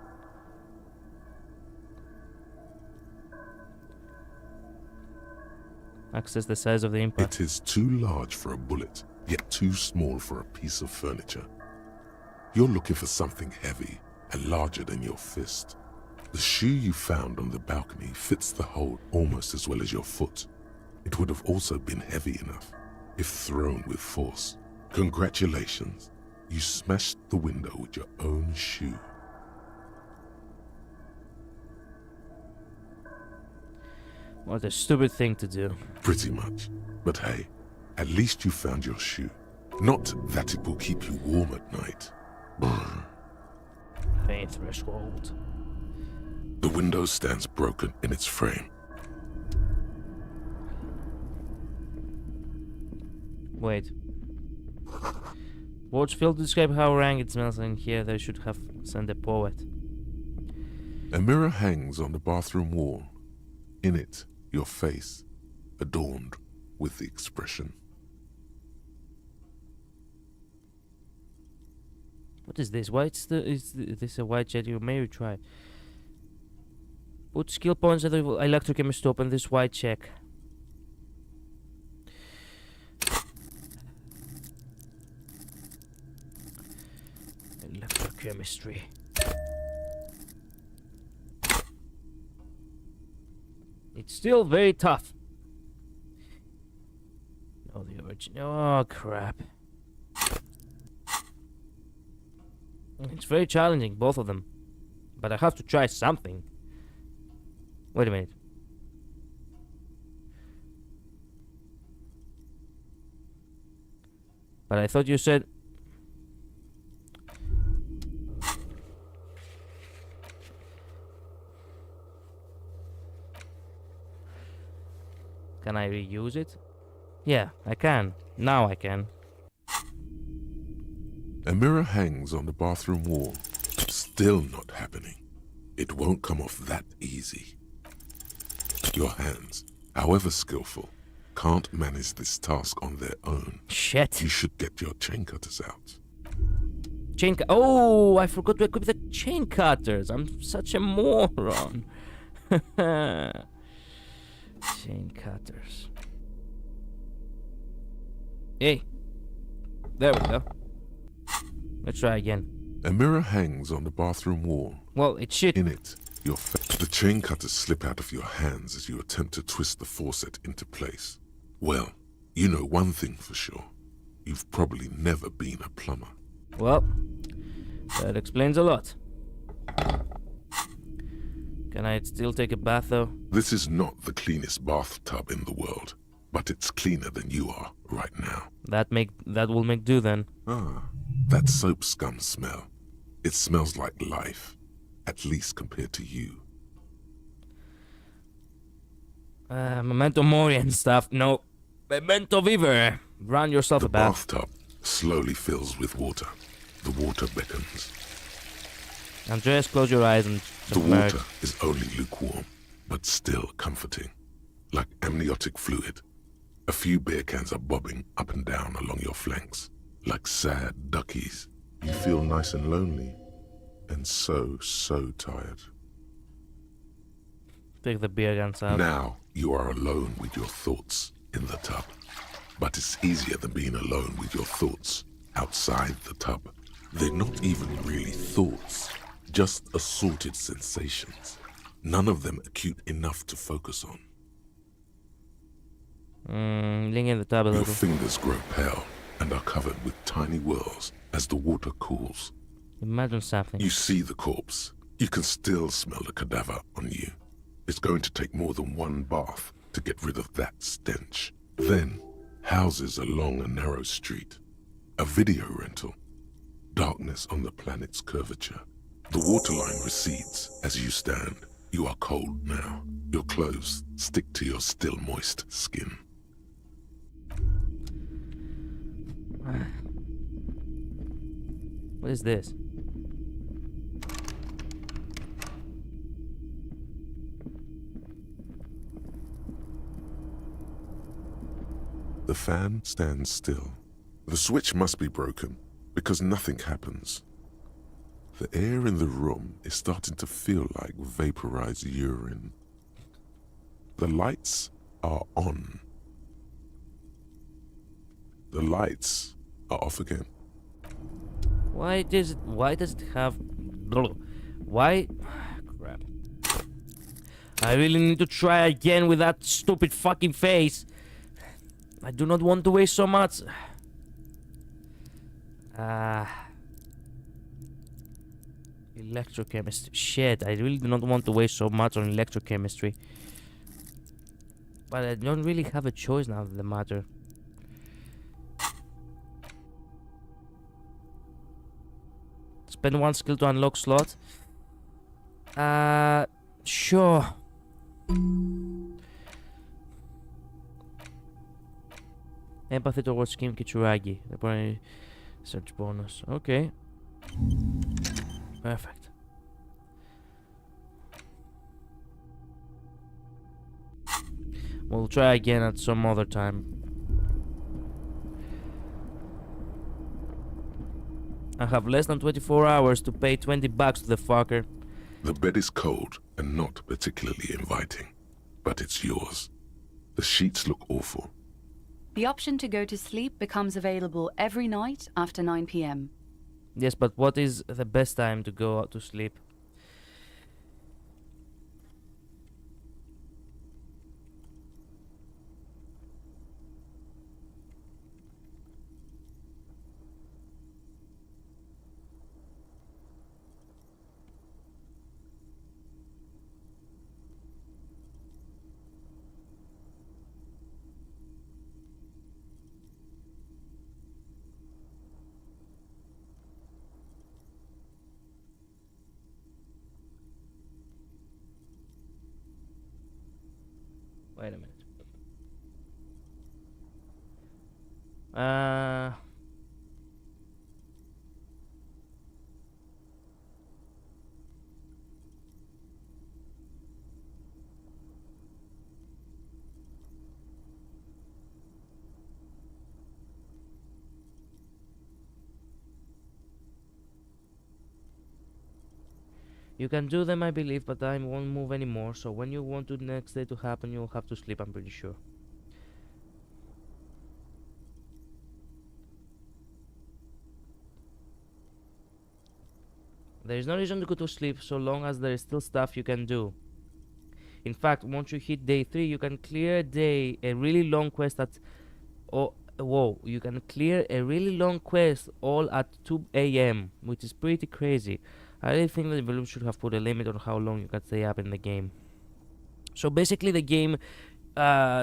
Access the size of the impact. It is too large for a bullet, yet too small for a piece of furniture. You're looking for something heavy and larger than your fist. The shoe you found on the balcony fits the hole almost as well as your foot. It would have also been heavy enough if thrown with force. Congratulations, you smashed the window with your own shoe. What a stupid thing to do. Pretty much. But hey, at least you found your shoe. Not that it will keep you warm at night. Pain threshold. The window stands broken in its frame. Wait. Words fail to describe how rank it smells in here. They should have sent a poet. A mirror hangs on the bathroom wall. In it, your face, adorned with the expression. What is this? Why is this a white jet? You may try. Put skill points at the electrochemist to open this white check. Electrochemistry. It's still very tough. No, the origin. Oh crap. It's very challenging, both of them. But I have to try something. Wait a minute. But I thought you said... Can I reuse it? Yeah, I can. Now I can. A mirror hangs on the bathroom wall. Still not happening. It won't come off that easy. Your hands, however skillful, can't manage this task on their own. Shit. You should get your chain cutters out. Oh, I forgot to equip the chain cutters. I'm such a moron. Chain cutters. Hey. There we go. Let's try again. A mirror hangs on the bathroom wall. Well, it should. In it, the chain cutters slip out of your hands as you attempt to twist the faucet into place. Well, you know one thing for sure. You've probably never been a plumber. Well, that explains a lot. Can I still take a bath, though? This is not the cleanest bathtub in the world, but it's cleaner than you are right now. That will make do, then. Ah, that soap scum smell. It smells like life, at least compared to you. Memento mori and stuff. No. Memento viver. Run yourself a bath. The bathtub slowly fills with water. The water beckons. Andreas, close your eyes and The submerge. water is only lukewarm, but still comforting. Like amniotic fluid. A few beer cans are bobbing up and down along your flanks. Like sad duckies. You feel nice and lonely. And so tired. Take the beer cans out. Now you are alone with your thoughts in the tub. But it's easier than being alone with your thoughts outside the tub. They're not even really thoughts, just assorted sensations. None of them acute enough to focus on. Lean in the tub a Your little. fingers grow pale and are covered with tiny whirls as the water cools. Imagine something. You see the corpse. You can still smell the cadaver on you. It's going to take more than one bath to get rid of that stench. Then, houses along a narrow street. A video rental. Darkness on the planet's curvature. The waterline recedes as you stand. You are cold now. Your clothes stick to your still moist skin. What is this? The fan stands still. The switch must be broken, because nothing happens. The air in the room is starting to feel like vaporized urine. The lights are on. The lights are off again. Why does it have... Why... Crap. I really need to try again with that stupid fucking face. I do not want to waste so much. Electrochemistry. Shit, I really do not want to waste so much on electrochemistry. But I don't really have a choice now of the matter. Spend one skill to unlock slot. Sure. Empathy towards Kim Kitsuragi. The primary search bonus. Okay. Perfect. We'll try again at some other time. I have less than 24 hours to pay $20 to the fucker. The bed is cold and not particularly inviting, but it's yours. The sheets look awful. The option to go to sleep becomes available every night after 9 p.m. Yes, but what is the best time to go out to sleep? Wait a minute. You can do them, I believe, but I won't move anymore, so when you want the next day to happen, you'll have to sleep, I'm pretty sure. There is no reason to go to sleep so long as there is still stuff you can do. In fact, once you hit day 3, you can clear a really long quest at... Oh, whoa, you can clear a really long quest all at 2 AM, which is pretty crazy. I really think the developers should have put a limit on how long you can stay up in the game. So basically the game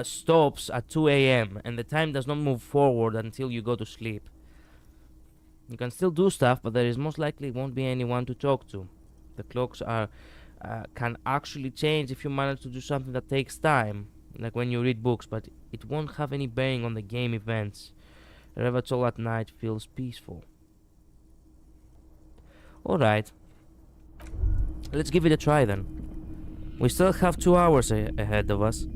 stops at 2 AM and the time does not move forward until you go to sleep. You can still do stuff, but there is most likely won't be anyone to talk to. The clocks can actually change if you manage to do something that takes time, like when you read books, but it won't have any bearing on the game events. Revachol at night feels peaceful. Alright. Let's give it a try then. We still have 2 hours ahead of us.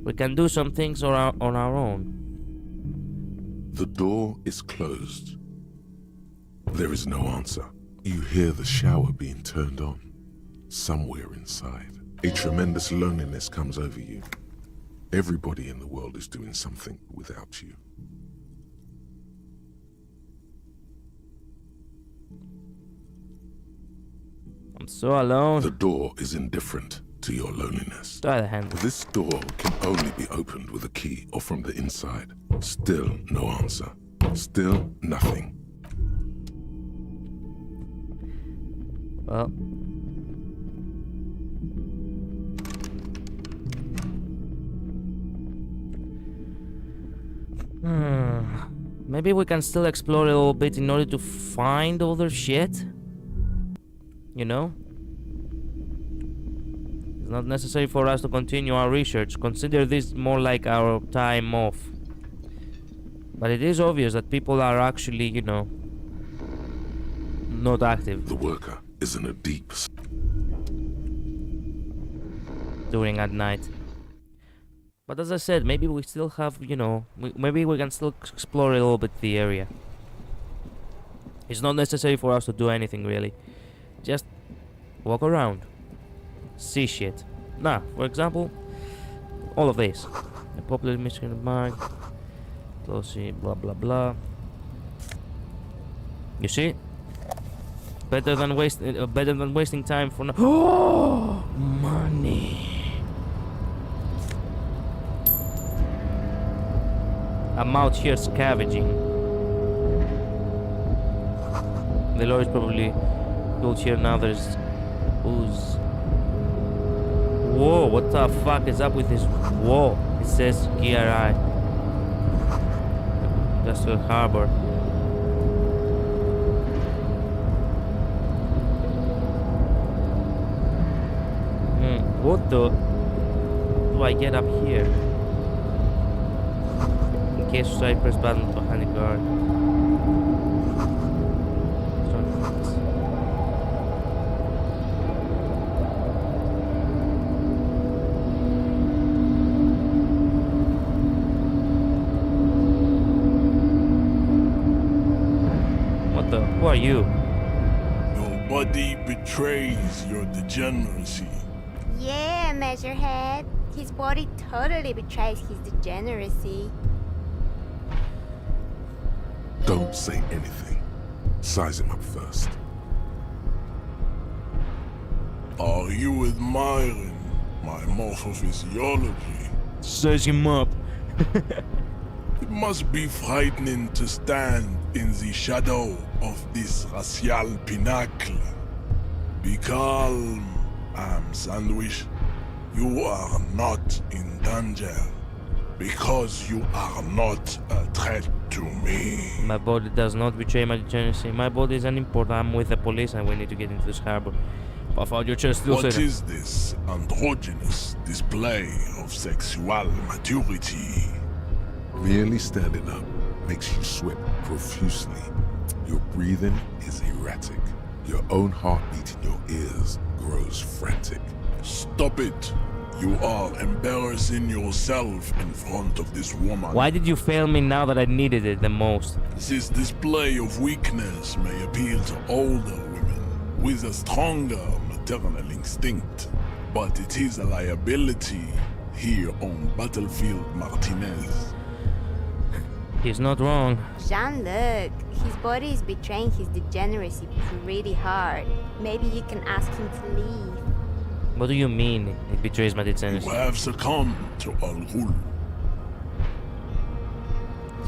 We can do some things on our own. The door is closed. There is no answer. You hear the shower being turned on. Somewhere inside, a tremendous loneliness comes over you. Everybody in the world is doing something without you. I'm so alone. The door is indifferent to your loneliness. Try the handle. This door can only be opened with a key or from the inside. Still no answer. Still nothing. Well. Maybe we can still explore a little bit in order to find other shit. You know? It's not necessary for us to continue our research. Consider this more like our time off. But it is obvious that people are actually, you know, not active. The worker is in a deep during at night. But as I said, maybe we still have, you know, maybe we can still explore a little bit the area. It's not necessary for us to do anything really. Just walk around. See shit. Nah, for example, all of this. A popular Michigan bag. Closely, blah blah blah. You see? Better than wasting time for no. Oh, money. I'm out here scavenging. The lorry is probably built here now. There's booze. Whoa, what the fuck is up with this wall? It says GRI. Industrial Harbor. What the do I get up here? In case I press button behind the guard. What the? Who are you? Nobody betrays your degeneracy. Yeah, Measurehead. His body totally betrays his degeneracy. Don't say anything. Size him up first. Are you admiring my morphophysiology? Size him up. It must be frightening to stand in the shadow of this racial pinnacle. Be calm, Sandwich. You are not in danger because you are not a threat to me. My body does not betray my degeneracy. My body is an import. I'm with the police and we need to get into this harbor. I thought you just still What said it. is this androgynous display of sexual maturity? Merely standing up makes you sweat profusely. Your breathing is erratic. Your own heartbeat in your ears grows frantic. Stop it. You are embarrassing yourself in front of this woman. Why did you fail me now that I needed it the most? This display of weakness may appeal to older women with a stronger maternal instinct, but it is a liability here on Battlefield Martinez. He's not wrong. Jean-Luc, his body is betraying his degeneracy pretty hard. Maybe you can ask him to leave. What do you mean it betrays my You decency? have succumbed to Al Ghul.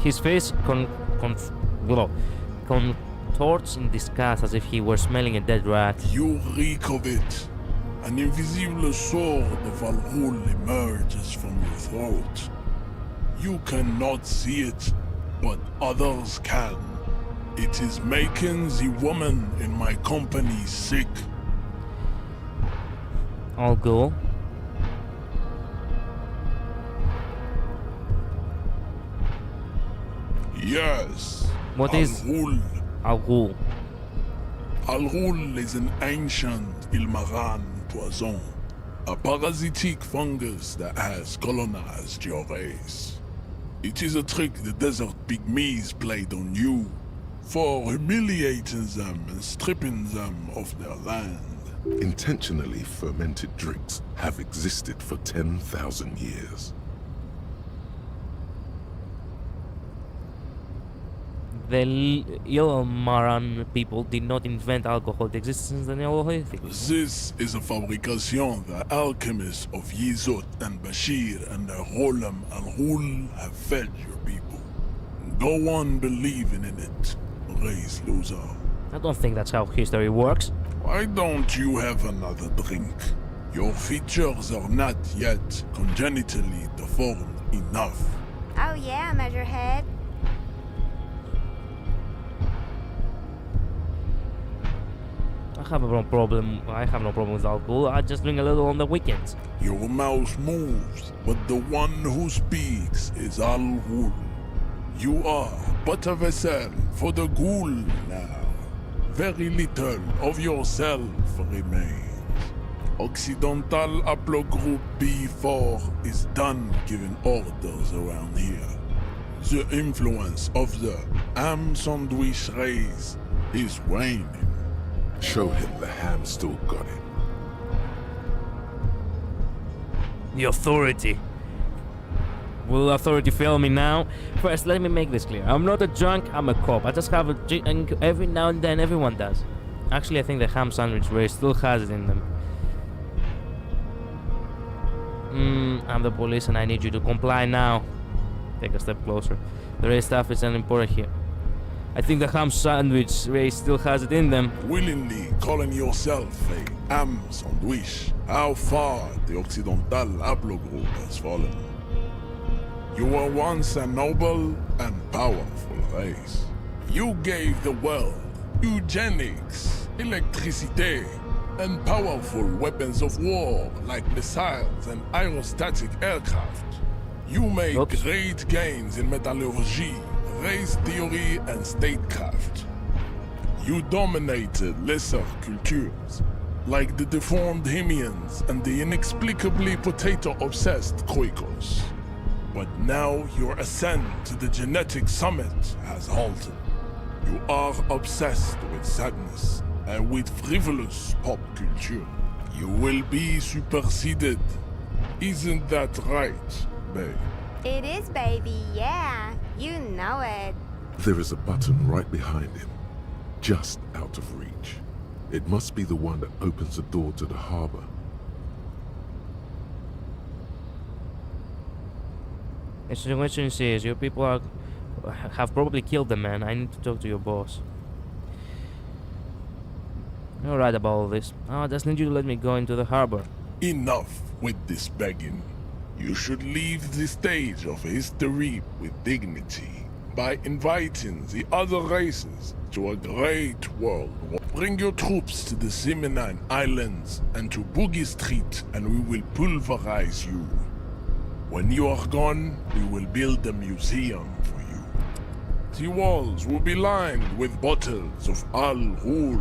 His face contorts in disgust as if he were smelling a dead rat. You reek of it. An invisible sword of Al Ghul emerges from your throat. You cannot see it, but others can. It is making the woman in my company sick. All go. Yes. What Al is Ghul. Al Ghul? Al Ghul is an ancient Ilmaran poison, a parasitic fungus that has colonized your race. It is a trick the desert pygmies played on you for humiliating them and stripping them of their land. Intentionally fermented drinks have existed for 10,000 years. The Ilmaran people did not invent alcohol. It existed since the Neolithic. This is a fabrication the alchemists of Yizot and Bashir and their Rolam Al Ghul have fed your people. Go on believing in it, race loser. I don't think that's how history works. Why don't you have another drink? Your features are not yet congenitally deformed enough. Oh yeah, Measurehead. I have no problem with alcohol. I just drink a little on the weekends. Your mouth moves, but the one who speaks is Al Ghul. You are but a vessel for the Ghul now. Very little of yourself remains. Occidental Haplogroup B4 is done giving orders around here. The influence of the ham sandwich race is waning. Show him the ham still got it. The authority. Will authority fail me now? First, let me make this clear. I'm not a drunk, I'm a cop. I just have a drink every now and then, everyone does. Actually, I think the ham sandwich race still has it in them. I'm the police and I need you to comply now. Take a step closer. The race staff is unimportant here. I think the ham sandwich race still has it in them. Willingly calling yourself a ham sandwich. How far the Occidental Haplogroup has fallen. You were once a noble and powerful race. You gave the world eugenics, electricity, and powerful weapons of war like missiles and aerostatic aircraft. You made Oops. great gains in metallurgy, race theory, and statecraft. You dominated lesser cultures, like the deformed Hemians and the inexplicably potato-obsessed Kroikos. But now your ascent to the genetic summit has halted. You are obsessed with sadness and with frivolous pop culture. You will be superseded. Isn't that right, babe? It is, baby, yeah. You know it. There is a button right behind him, just out of reach. It must be the one that opens the door to the harbor. Excellency says your people have probably killed the man. I need to talk to your boss. You're right about all this. I just need you to let me go into the harbor. Enough with this begging. You should leave the stage of history with dignity by inviting the other races to a great world war. Bring your troops to the Simenine Islands and to Boogie Street, and we will pulverize you. When you are gone, we will build a museum for you. The walls will be lined with bottles of Al-Ghul,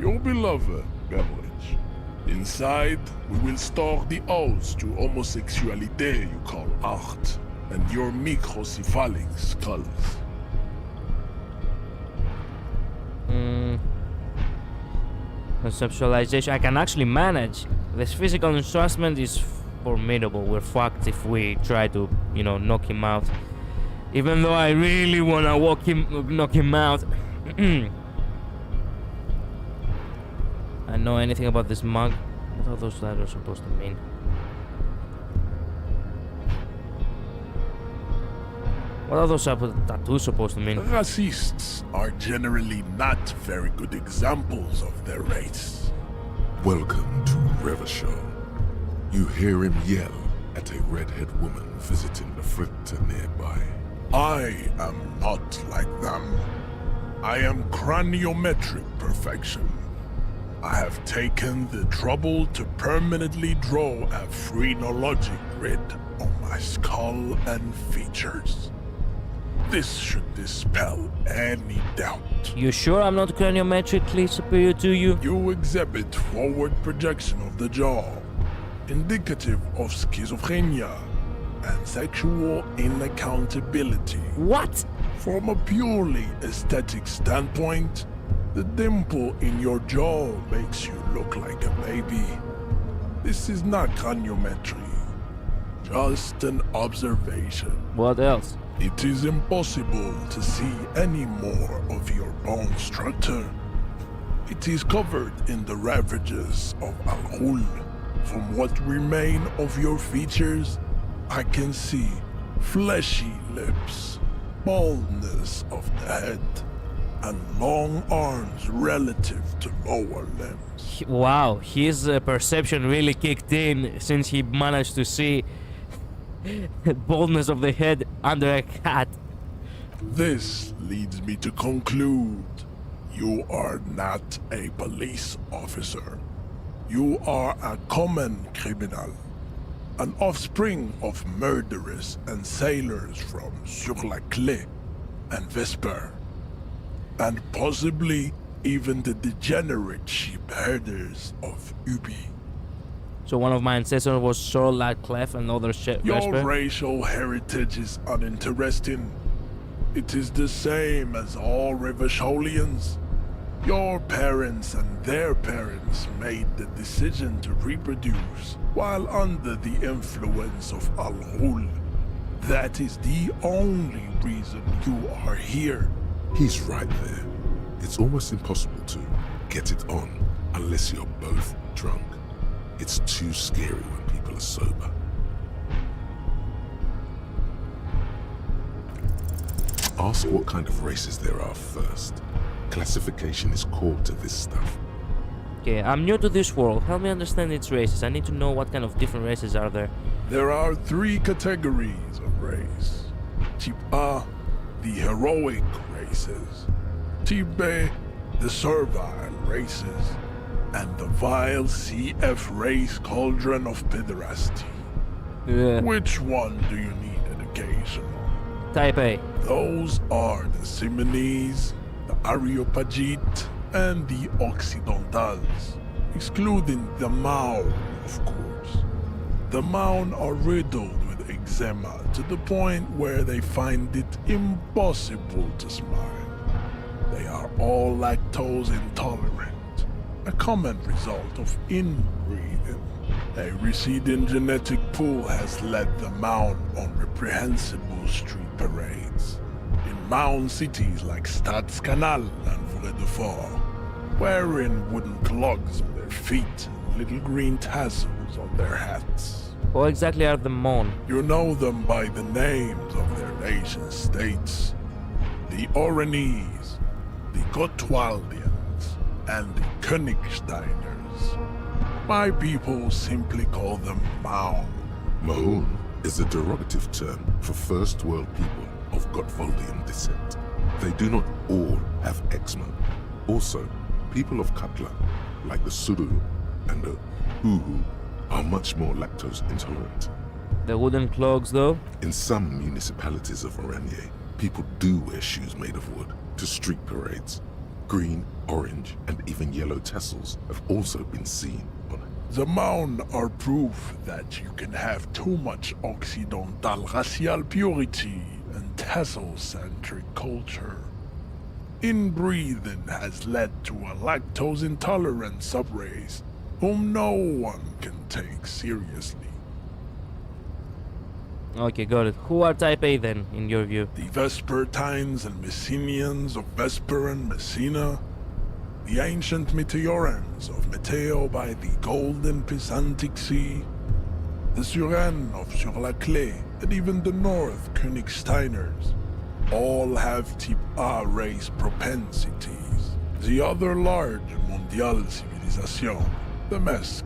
your beloved beverage. Inside, we will store the odes to homosexuality you call art, and your microcephalic skulls. Conceptualization. I can actually manage. This physical enhancement is formidable. We're fucked if we try to, knock him out. Even though I really wanna knock him out. I know anything about this mug. What are those letters supposed to mean? What are those tattoos supposed to mean? Racists are generally not very good examples of their race. Welcome to Revachol. You hear him yell at a redhead woman visiting the fritter nearby. I am not like them. I am craniometric perfection. I have taken the trouble to permanently draw a phrenologic grid on my skull and features. This should dispel any doubt. You sure I'm not craniometrically superior to you? You exhibit forward projection of the jaw, indicative of schizophrenia and sexual inaccountability. What? From a purely aesthetic standpoint, the dimple in your jaw makes you look like a baby. This is not craniometry, just an observation. What else? It is impossible to see any more of your bone structure. It is covered in the ravages of Al-Ghul. From what remain of your features, I can see fleshy lips, baldness of the head, and long arms relative to lower limbs. Wow, his perception really kicked in since he managed to see baldness of the head under a hat. This leads me to conclude you are not a police officer. You are a common criminal, an offspring of murderers and sailors from Sur-la-Clé and Vesper, and possibly even the degenerate sheep herders of Ubi. So one of my ancestors was Sur-la-Clef and other Your racial heritage is uninteresting. It is the same as all Revacholians. Your parents and their parents made the decision to reproduce while under the influence of Al-Ghul. That is the only reason you are here. He's right there. It's almost impossible to get it on unless you're both drunk. It's too scary when people are sober. Ask what kind of races there are first. Classification is core to this stuff. Okay, I'm new to this world. Help me understand its races. I need to know what kind of different races are there. There are 3 categories of race. Type A, the heroic races. Type B, the servile races. And the vile CF race cauldron of pederasty. Yeah. Which one do you need education on? Type A. Those are the Simonese, the Areopagite, and the Occidentals, excluding the Maun, of course. The Maun are riddled with eczema to the point where they find it impossible to smile. They are all lactose intolerant, a common result of inbreeding. A receding genetic pool has led the Maun on reprehensible street parades in Maun cities like Stadskanal and Vredefort, wearing wooden clogs on their feet and little green tassels on their hats. What exactly are the Mon? You know them by the names of their nation states: the Oranese, the Gotwaldians, and the Königsteiners. My people simply call them Maun. Mahun is a derogative term for first world people of Gotwaldian descent. They do not all have eczema. Also, People of Katla, like the Suru and the Uhu, are much more lactose intolerant. The wooden clogs, though? In some municipalities of Oranje, people do wear shoes made of wood to street parades. Green, orange, and even yellow tassels have also been seen on it. The Maun are proof that you can have too much Occidental racial purity and tassel-centric culture. Inbreeding has led to a lactose-intolerant subrace whom no one can take seriously. Okay, got it. Who are Type A then, in your view? The Vespertines and Messenians of Vesper and Messina, the ancient Meteorans of Meteo by the Golden Pisantic Sea, the Suren of Sur-la-Clé, and even the North Königsteiners, all have Type A race propensities. The other large Mondial civilization, the Mesk,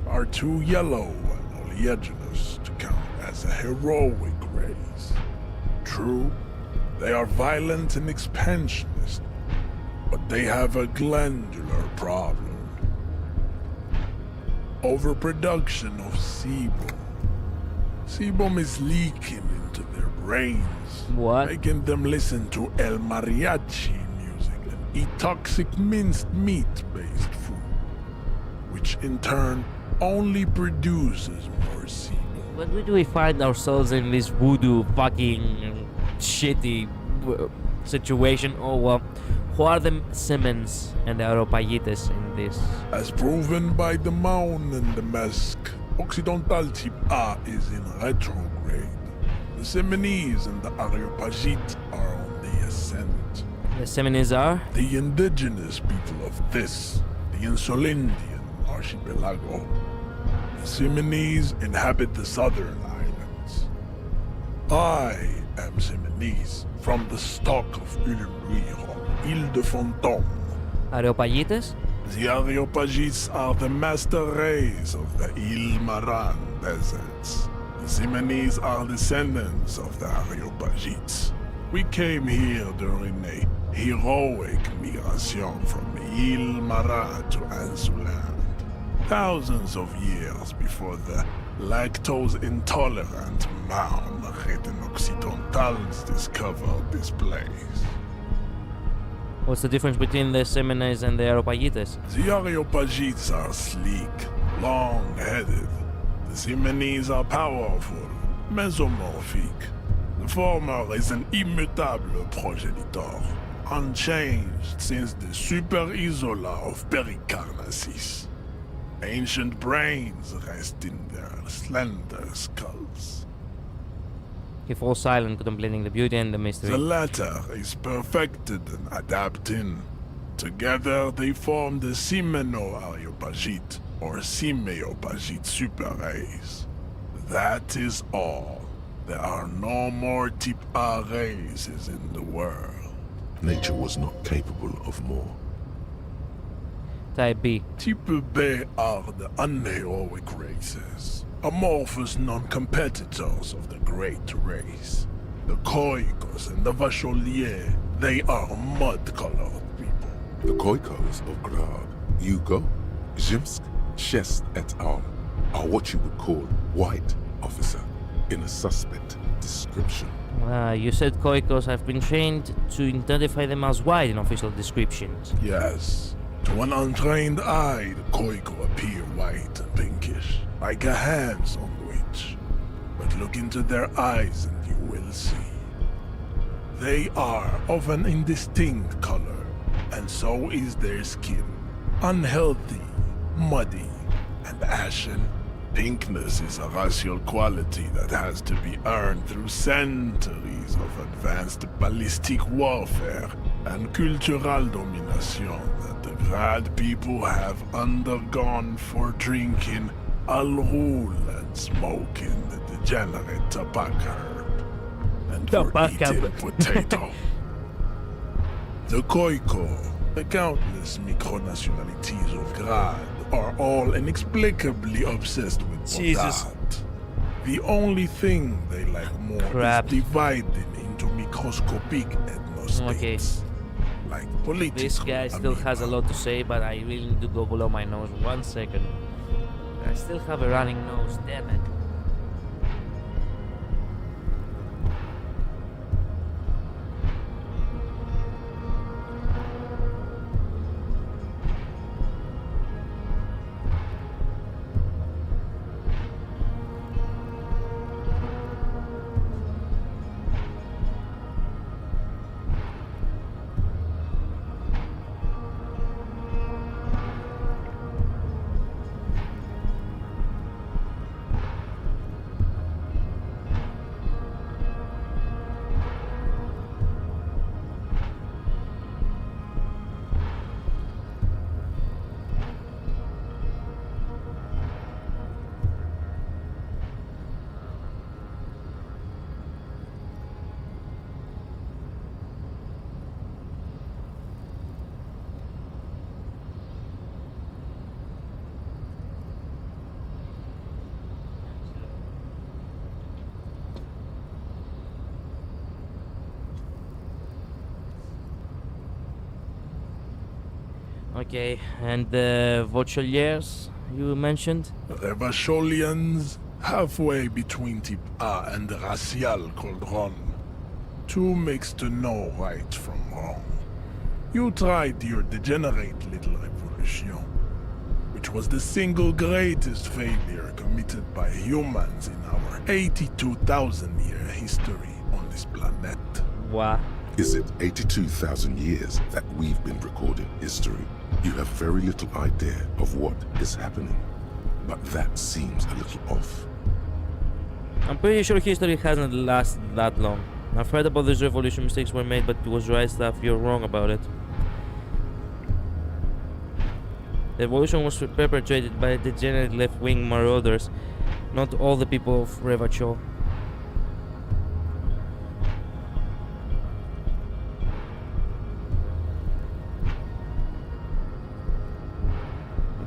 are too yellow and oleaginous to count as a heroic race. True, they are violent and expansionist, but they have a glandular problem. Overproduction of sebum. Sebum is leaking into their brains, What? making them listen to El Mariachi music and eat toxic minced meat-based food, which in turn only produces more sebum. When do we find ourselves in this voodoo fucking shitty situation? Oh well, who are the Siemens and the Areopagites in this? As proven by the Maun and the Mesk, Occidental Type A is in retrograde. The Semenese and the Areopagite are on the ascent. The Siemens are? The indigenous people of this, the Insulindian archipelago. The Semenese inhabit the southern islands. I am Semenese, from the stock of Ulumbuiron, Ile de Fantôme. Areopagites? The Areopagites are the master race of the Ile Maran deserts. The Semenese are descendants of the Areopagites. We came here during a heroic migration from Ile Maran to Ansuland. Thousands of years before the lactose-intolerant Maun Occidentals discovered this place. What's the difference between the Siemens and the Areopagites? The Areopagites are sleek, long-headed. The Siemens are powerful, mesomorphic. The former is an immutable progenitor, unchanged since the Super Isola of Pericarnassus. Ancient brains rest in their slender skulls. He falls silent, contemplating the beauty and the mystery. The latter is perfected and adapting. Together they form the Simeno-Areopagite, or Simeopagite super race. That is all. There are no more Type A races in the world. Nature was not capable of more. Type B. Type B are the unheroic races, amorphous non-competitors of the great race. The Khoikos and the Vacholier, they are mud-colored people. The Khoikos of Grad, Yugo, Zhimsk, Shest et al. Are what you would call white, officer, in a suspect description. You said Khoikos have been trained to identify them as white in official descriptions. Yes. To an untrained eye, the Khoiko appear white and pinkish, like a ham sandwich. But look into their eyes and you will see. They are of an indistinct color, and so is their skin. Unhealthy, muddy, and ashen. Pinkness is a racial quality that has to be earned through centuries of advanced ballistic warfare and cultural domination that the Grad people have undergone for drinking Al-Rul and smoking the degenerate tobacco herb, and for eating potato. The Khoiko, the countless micronationalities of Grad, are all inexplicably obsessed with Jesus. Bodat. The only thing they like more Crap. is dividing into microscopic ethnostates. like political. This guy still has a lot to say, but I really need to go below my nose. 1 second. I still have a running nose, damn it. Okay, and the Vaucheliers you mentioned? Revacholians, halfway between Type A and Racial Cauldron. Two mixed to know right from wrong. You tried your degenerate little revolution, which was the single greatest failure committed by humans in our 82,000-year history on this planet. What? Is it 82,000 years that we've been recording history? You have very little idea of what is happening, but that seems a little off. I'm pretty sure history hasn't lasted that long. I've heard about these revolution mistakes were made, but it was right stuff. You're wrong about it. The revolution was perpetrated by degenerate left-wing marauders, not all the people of Revachol.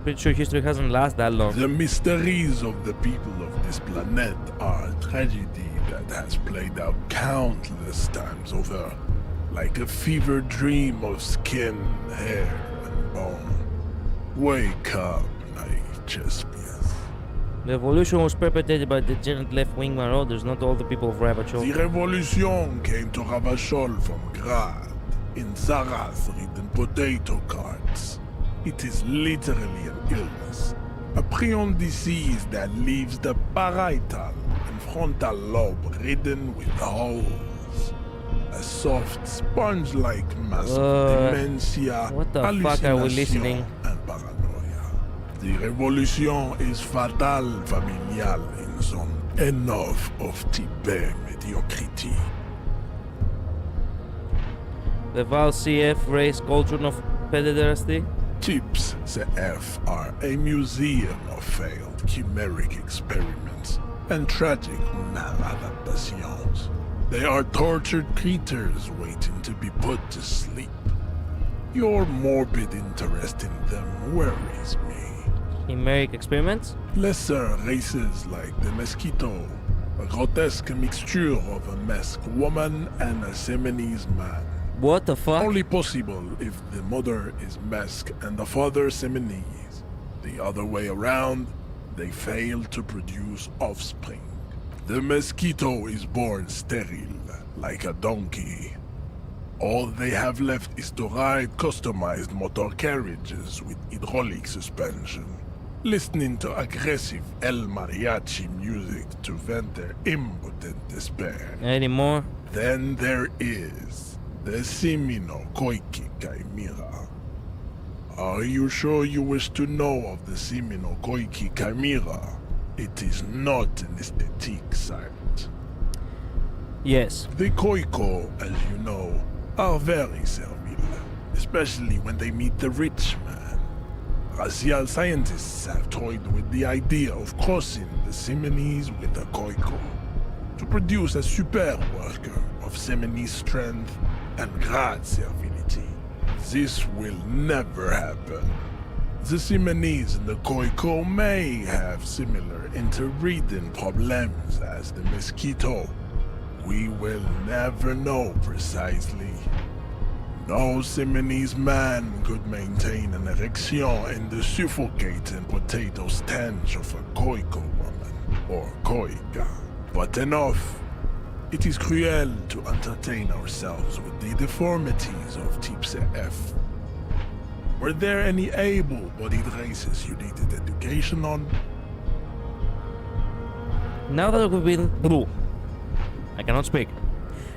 Pretty sure history hasn't lasted that long. The mysteries of the people of this planet are a tragedy that has played out countless times over, like a fever dream of skin, hair, and bone. Wake up, naive Chespias. The revolution was perpetrated by degenerate left-wing marauders, not all the people of Revachol. The revolution came to Ravachol from Grad, in Zaraz-ridden potato carts. It is literally an illness, a prion disease that leaves the parietal and frontal lobe ridden with holes. A soft, sponge-like mass of dementia, what the fuck are we listening? And paranoia. The revolution is fatal, familial in zone. Enough of Tibet mediocrity. The Val CF race cauldron of pederasty? Tips CF are a museum of failed chimeric experiments and tragic maladaptations. They are tortured creatures waiting to be put to sleep. Your morbid interest in them worries me. Chimeric experiments? Lesser races like the mosquito, a grotesque mixture of a masked woman and a Seminese man. What the fuck? Only possible if the mother is Mesk and the father Seminese. The other way around, they fail to produce offspring. The mosquito is born sterile, like a donkey. All they have left is to ride customized motor carriages with hydraulic suspension, listening to aggressive El Mariachi music to vent their impotent despair. Any more? Then there is the Simino Koiki Chimera. Are you sure you wish to know of the Simino Koiki Chimera? It is not an aesthetic site. Yes. The Koiko, as you know, are very servile, especially when they meet the rich man. Racial scientists have toyed with the idea of crossing the Seminese with the Koiko to produce a super worker of Seminese strength and Grad servility. This will never happen. The Seminese and the Koiko may have similar interbreeding problems as the mosquito. We will never know precisely. No Simonese man could maintain an erection in the suffocating potato stench of a Koiko woman, or Koika. But enough. It is cruel to entertain ourselves with the deformities of Type F. Were there any able-bodied races you needed education on? Now that we've been through... I cannot speak.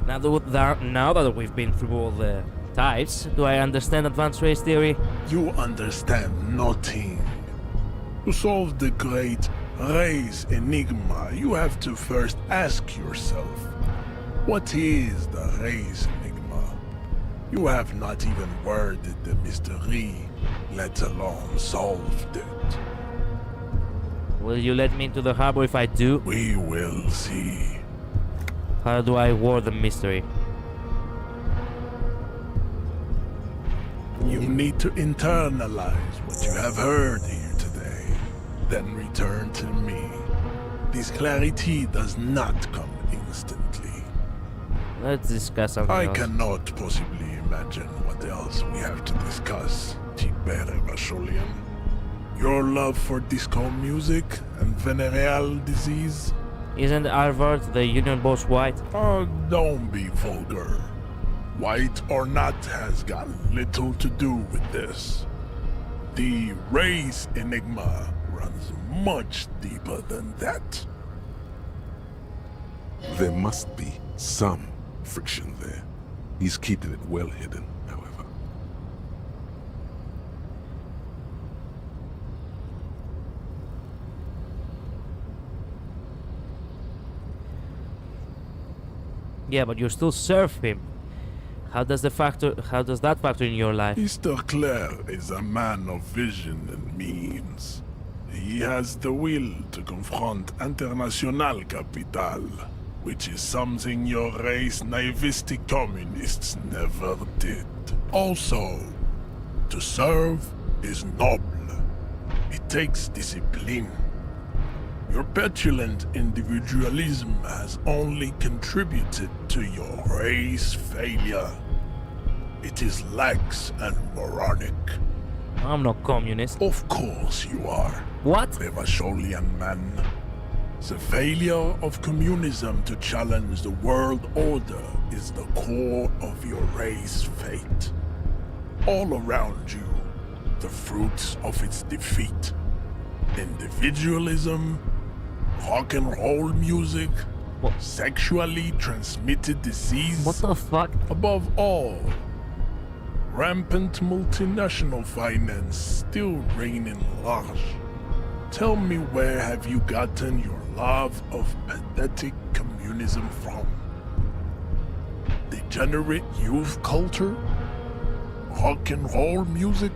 Now that we've been through all the types, do I understand advanced race theory? You understand nothing. To solve the great race enigma, you have to first ask yourself, what is the race enigma? You have not even worded the mystery, let alone solved it. Will you let me into the harbor if I do? We will see. How do I word the mystery? You need to internalize what you have heard here today, then return to me. This clarity does not come instantly. Let's discuss something I else. cannot possibly imagine what else we have to discuss, Tibere Vasholian. Your love for disco music and venereal disease? Isn't Harvard the union boss white? Oh, don't be vulgar. White or not has got little to do with this. The race enigma runs much deeper than that. There must be some friction there. He's keeping it well hidden, however. Yeah, but you still serve him. How does that factor in your life? Mr. Clare is a man of vision and means. He has the will to confront international capital, which is something your race naivistic communists never did. Also, to serve is noble. It takes discipline. Your petulant individualism has only contributed to your race failure. It is lax and moronic. I'm not communist. Of course you are. What? Revasholian man. The failure of communism to challenge the world order is the core of your race fate. All around you, the fruits of its defeat. Individualism, rock and roll music, What? sexually transmitted disease. What the fuck? Above all, rampant multinational finance still reigning large. Tell me, where have you gotten your love of pathetic communism from? Degenerate youth culture? Rock and roll music?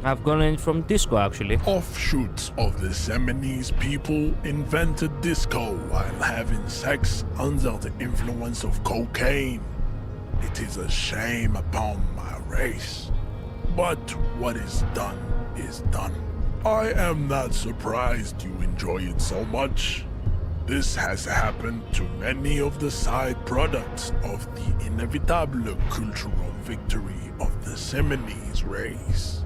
I've gotten it from disco, actually. Offshoots of the Seminese people invented disco while having sex under the influence of cocaine. It is a shame upon my race. But what is done is done. I am not surprised you enjoy it so much. This has happened to many of the side products of the inevitable cultural victory of the Seminese race.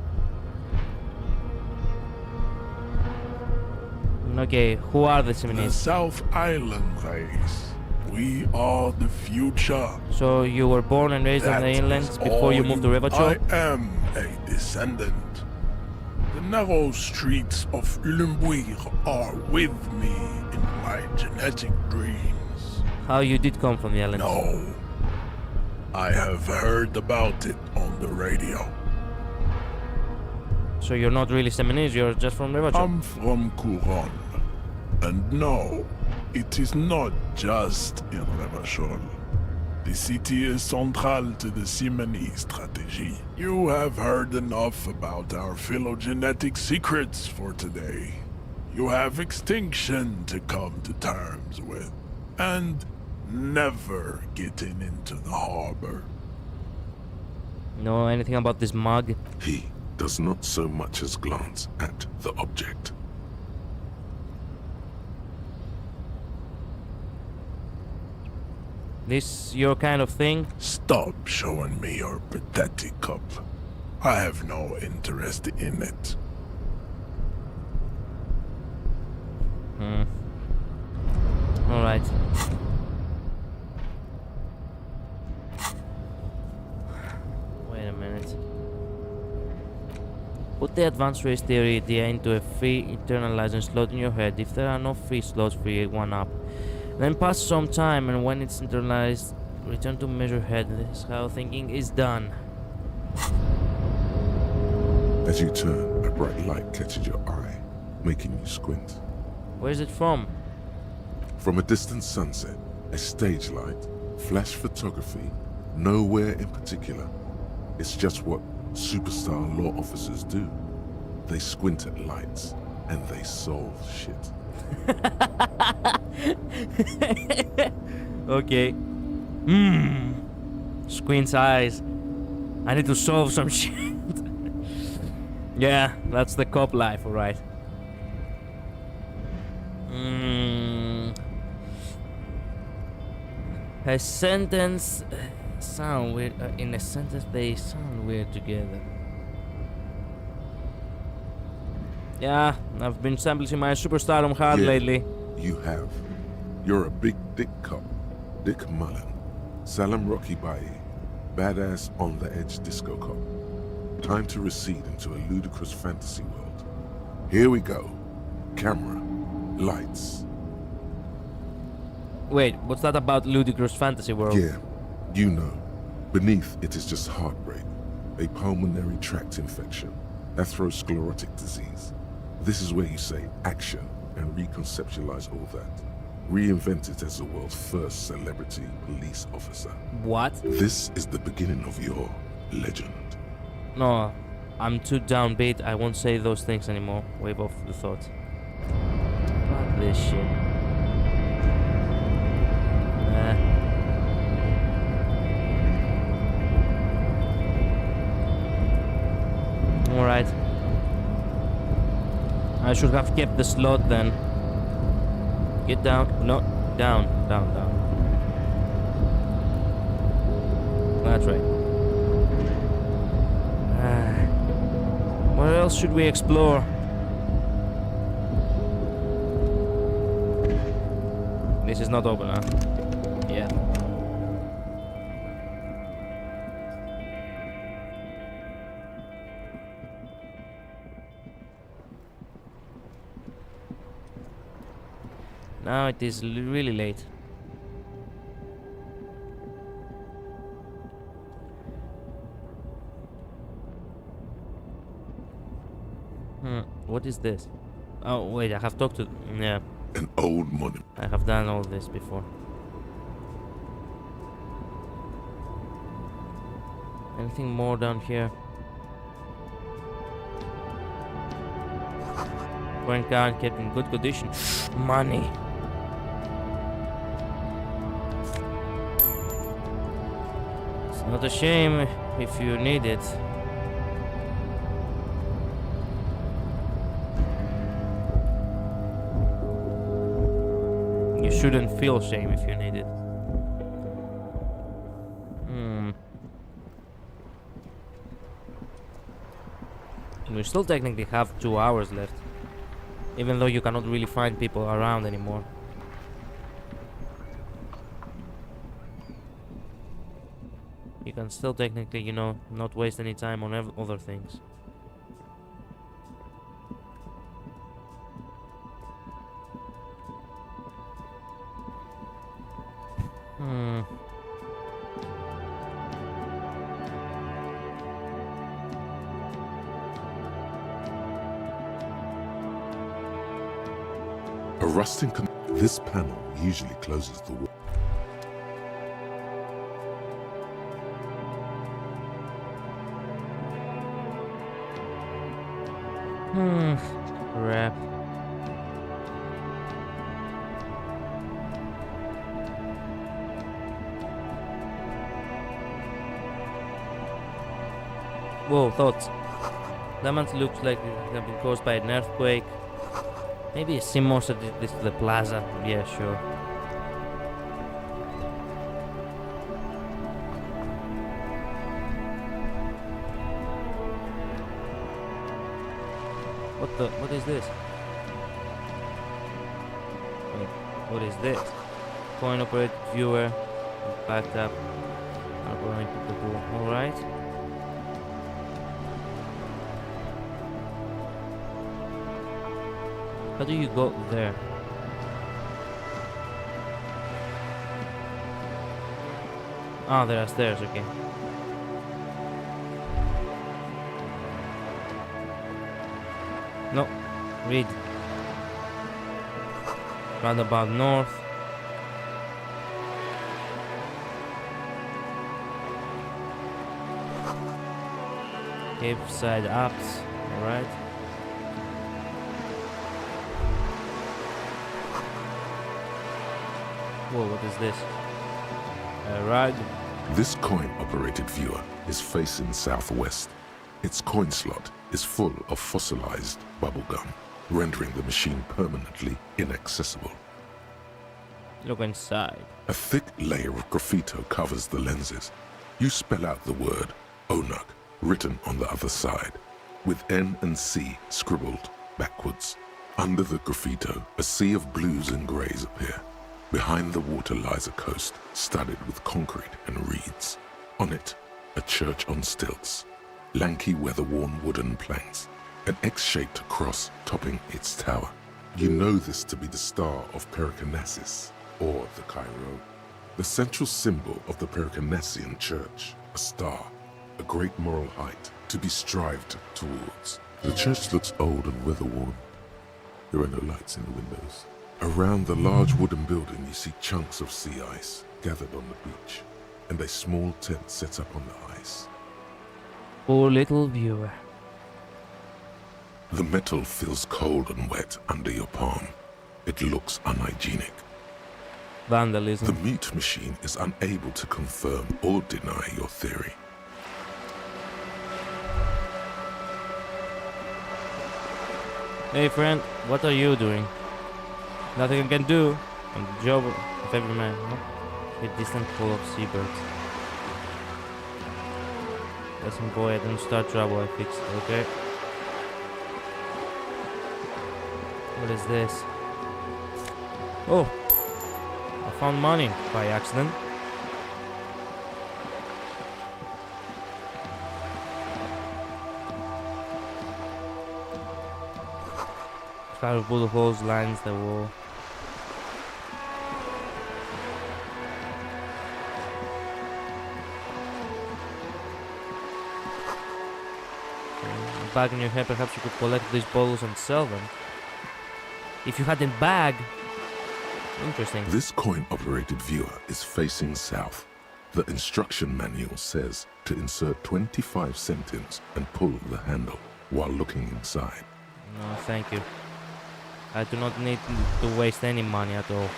Okay, who are the The Seminese? South Island race. We are the future. So you were born and raised on the That inland is before you all moved to Rivachol? I am a descendant. The narrow streets of Ulembuir are with me in my genetic dreams. How you did come from the island? No. I have heard about it on the radio. So you're not really Seminese, you're just from Rivachol? I'm from Couronne. And no, it is not just in Revachol. The city is central to the Simonese strategy. You have heard enough about our phylogenetic secrets for today. You have extinction to come to terms with. And never getting into the harbor. Know anything about this mug? He does not so much as glance at the object. This your kind of thing? Stop showing me your pathetic cup. I have no interest in it. Alright. Wait a minute. Put the advanced race theory idea into a free internalizing slot in your head. If there are no free slots, free one up. Then pass some time, and when it's internalized, return to measure head. This is how thinking is done. As you turn, a bright light catches your eye, making you squint. Where is it from? From a distant sunset, a stage light, flash photography, nowhere in particular. It's just what superstar law officers do. They squint at lights, and they solve shit. Okay. Squint's eyes. I need to solve some shit. Yeah, that's the cop life, alright. A sentence sound weird. In a sentence, they sound weird together. Yeah, I've been establishing my superstardom hard Yeah. lately. You have. You're a big dick cop. Dick Mullen. Salem Rocky Baye. Badass on the edge disco cop. Time to recede into a ludicrous fantasy world. Here we go. Camera. Lights. Wait, what's that about ludicrous fantasy world? Yeah, you know. Beneath it is just heartbreak. A pulmonary tract infection. Atherosclerotic disease. This is where you say action and reconceptualize all that. Reinvent it as the world's first celebrity police officer. What? This is the beginning of your legend. No, I'm too downbeat. I won't say those things anymore. Wave off the thought. Fuck this shit. Alright. I should have kept the slot then. Get down. No, down. That's right. What else should we explore? This is not open, huh? Yeah. Now it is really late. What is this? Oh, wait, I have talked to... Yeah, An old monument. I have done all this before. Anything more down here? Foreign car kept in good condition. Money. It's not a shame if you need it. You shouldn't feel shame if you need it. We still technically have 2 hours left. Even though you cannot really find people around anymore. You can still technically, you know, not waste any time on other things. A rusting this panel usually closes the wall. Crap. Whoa, thoughts. Damage looks like it has been caused by an earthquake. Maybe a sim monster did this to the plaza. Yeah, sure. What is this? Wait, what is this? Coin operated viewer. Backed up. I'm going to the pool. Alright. How do you go there? Ah, there are stairs, okay. No, read. Roundabout north. Cape side ups, alright. Whoa, what is this? A rug? This coin-operated viewer is facing southwest. Its coin slot is full of fossilized bubblegum, rendering the machine permanently inaccessible. Look inside. A thick layer of graffito covers the lenses. You spell out the word Onuk written on the other side, with N and C scribbled backwards. Under the graffito, a sea of blues and greys appear. Behind the water lies a coast studded with concrete and reeds. On it, a church on stilts, lanky weather-worn wooden planks, an X-shaped cross topping its tower. You know this to be the Star of Pericarnassus, or the Cairo, the central symbol of the Pericarnassian Church, a star, a great moral height to be strived towards. The church looks old and weather-worn. There are no lights in the windows. Around the large wooden building you see chunks of sea ice gathered on the beach, and a small tent set up on the ice. Poor little viewer. The metal feels cold and wet under your palm. It looks unhygienic. Vandalism. The meat machine is unable to confirm or deny your theory. Hey friend, what are you doing? Nothing I can do. I'm the job of every man, no? A distant pool of seabirds. Listen boy, I don't start trouble, I fixed it, okay? What is this? Oh! I found money by accident. Five bullet holes lines the wall. Bag in your hair, perhaps you could collect these bottles and sell them. If you had a bag. Interesting. This coin-operated viewer is facing south. The instruction manual says to insert 25 centimes and pull the handle while looking inside. No, thank you. I do not need to waste any money at all.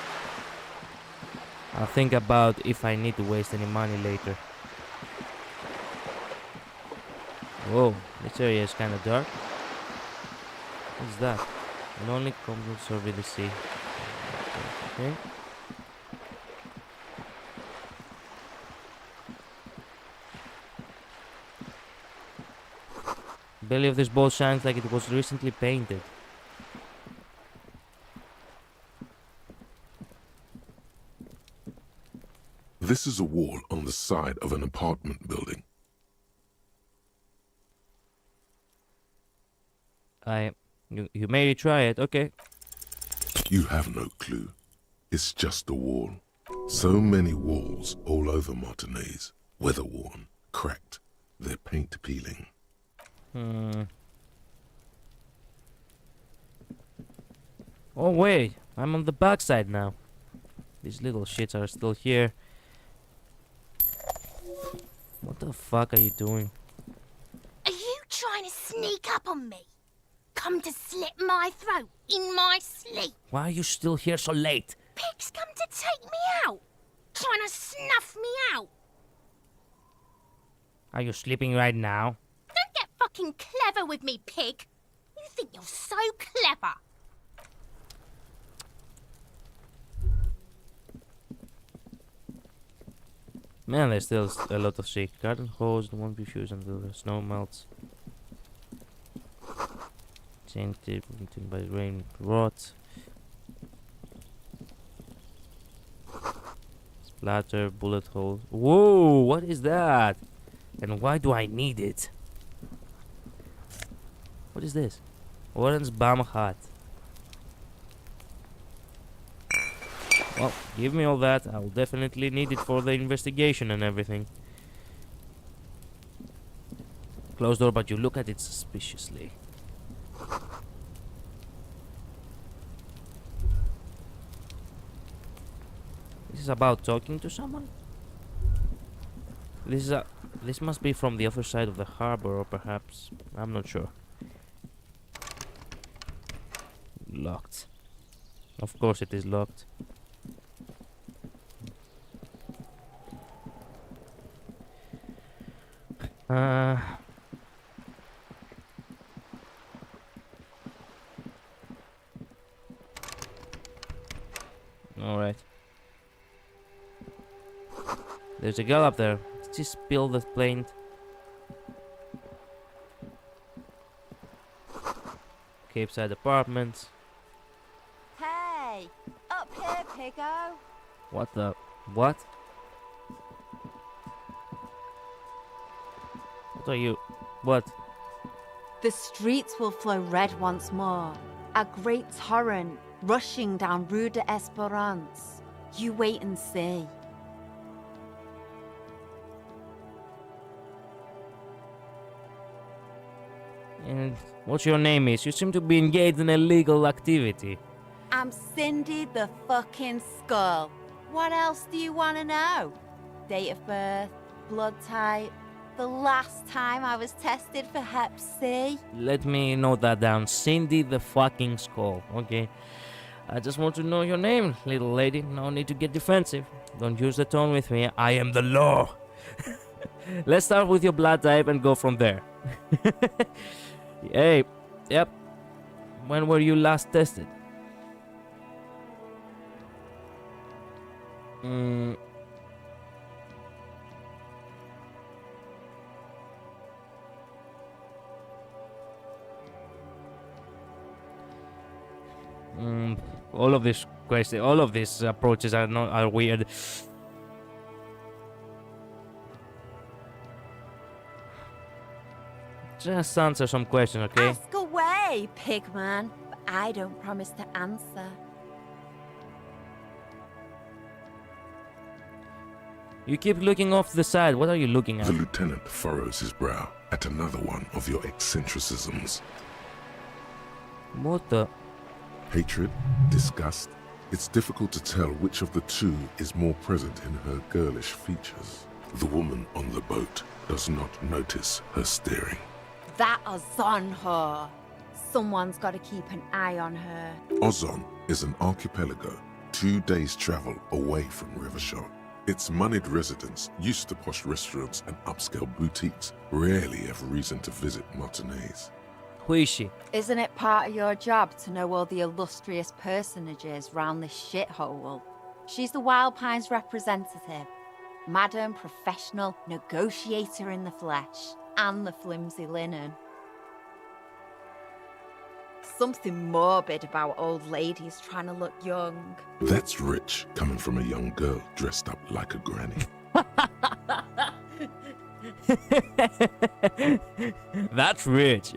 I'll think about if I need to waste any money later. Whoa, this area is kind of dark. What is that? Lonely complex over the sea. Okay. Belly of this ball shines like it was recently painted. This is a wall on the side of an apartment building. You may try it, okay. You have no clue. It's just a wall. So many walls all over Martinaise. Weather-worn, cracked, their paint peeling. Oh wait, I'm on the backside now. These little shits are still here. What the fuck are you doing? Are you trying to sneak up on me? Come to slit my throat in my sleep? Why are you still here so late? Pig's come to take me out. Trying to snuff me out. Are you sleeping right now? Don't get fucking clever with me, pig. You think you're so clever. Man, there's still a lot of sick. Garden hose won't be fused until the snow melts. Tainted by rain rot. Splatter, bullet holes. Whoa, what is that? And why do I need it? What is this? Orange bomb hat. Well, give me all that. I will definitely need it for the investigation and everything. Closed door, but you look at it suspiciously. This is about talking to someone? This must be from the other side of the harbor, or perhaps... I'm not sure. Locked. Of course it is locked. Alright. There's a girl up there. Did she spill the paint? Cape Side Apartments. Hey! Up here, Piggo! What the... What? What are you... What? The streets will flow red once more. A great torrent rushing down Rue de Esperance. You wait and see. And what's your name is? You seem to be engaged in illegal activity. I'm Cindy the fucking Skull. What else do you want to know? Date of birth, blood type, the last time I was tested for Hep C. Let me note that down. Cindy the fucking Skull. Okay. I just want to know your name, little lady. No need to get defensive. Don't use the tone with me. I am the law. Let's start with your blood type and go from there. Hey, yep. When were you last tested? All of these questions, all of these approaches are weird. Just answer some questions, okay? Ask away, Pigman. But I don't promise to answer. You keep looking off the side. What are you looking at? The lieutenant furrows his brow at another one of your eccentricisms. What the? Hatred, disgust. It's difficult to tell which of the two is more present in her girlish features. The woman on the boat does not notice her staring. That Ozon her. Someone's got to keep an eye on her. Ozon is an archipelago 2 days' travel away from Rivershot. Its moneyed residents, used to posh restaurants and upscale boutiques, rarely have reason to visit Martinez. Who is she? Isn't it part of your job to know all the illustrious personages round this shithole? She's the Wild Pines representative. Madam professional negotiator in the flesh and the flimsy linen. Something morbid about old ladies trying to look young. That's rich, coming from a young girl dressed up like a granny. That's rich.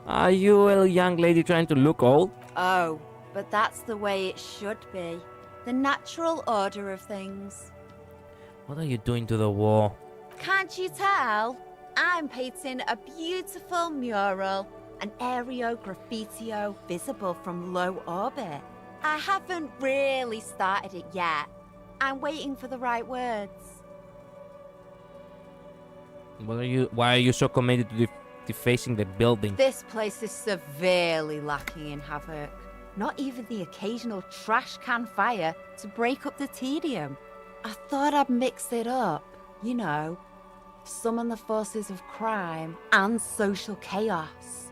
Are you a young lady trying to look old? Oh, but that's the way it should be. The natural order of things. What are you doing to the wall? Can't you tell? I'm painting a beautiful mural, an aereo graffitio visible from low orbit. I haven't really started it yet. I'm waiting for the right words. Why are you so committed to defacing the building? This place is severely lacking in havoc. Not even the occasional trash can fire to break up the tedium. I thought I'd mix it up, you know, summon the forces of crime and social chaos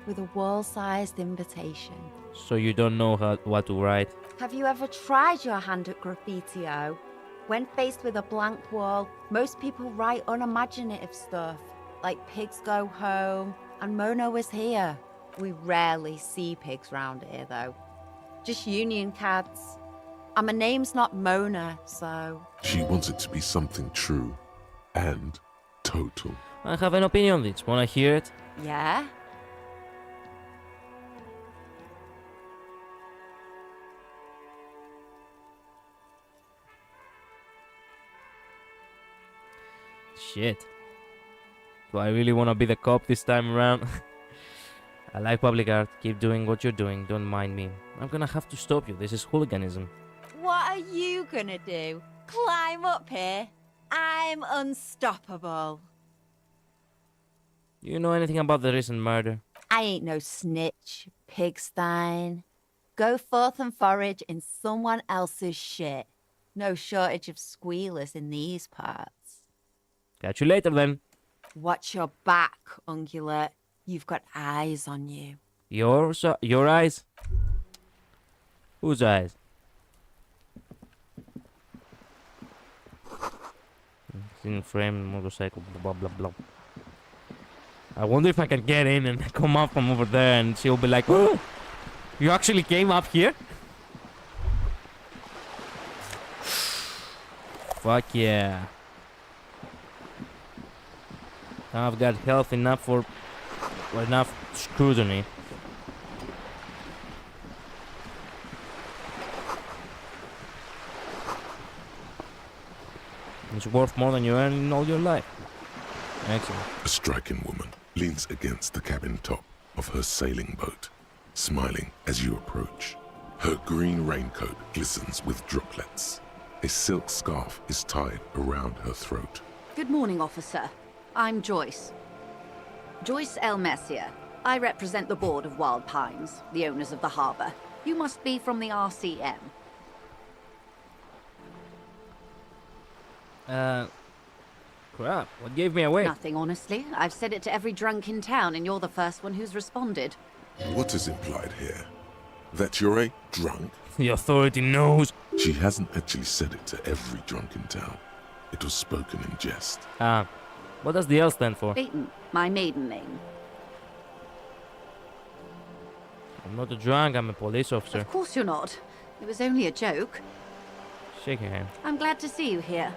with a wall-sized invitation. So you don't know what to write? Have you ever tried your hand at graffitio? When faced with a blank wall, most people write unimaginative stuff, like pigs go home and Mono is here. We rarely see pigs round here, though. Just union cads. And my name's not Mona, so... She wants it to be something true and total. I have an opinion on this. Wanna hear it? Yeah? Shit. Do I really wanna be the cop this time around? I like public art. Keep doing what you're doing. Don't mind me. I'm gonna have to stop you. This is hooliganism. What are you gonna do? Climb up here? I'm unstoppable. You know anything about the recent murder? I ain't no snitch, pigstein. Go forth and forage in someone else's shit. No shortage of squealers in these parts. Catch you later then. Watch your back, ungulate. You've got eyes on you. Your eyes? Whose eyes? In frame, motorcycle, blah blah blah. I wonder if I can get in and come up from over there and she'll be like, oh, you actually came up here? Fuck yeah. Now I've got health enough for enough scrutiny. It's worth more than you earn in all your life. Excellent. A striking woman leans against the cabin top of her sailing boat, smiling as you approach. Her green raincoat glistens with droplets. A silk scarf is tied around her throat. Good morning, officer. I'm Joyce. Joyce L. Messier. I represent the board of Wild Pines, the owners of the harbor. You must be from the RCM. Crap, what gave me away? Nothing, honestly. I've said it to every drunk in town, and you're the first one who's responded. What is implied here? That you're a drunk? The authority knows. She hasn't actually said it to every drunk in town. It was spoken in jest. Ah, what does the L stand for? Peyton, my maiden name. I'm not a drunk, I'm a police officer. Of course you're not. It was only a joke. Shake your hand. I'm glad to see you here.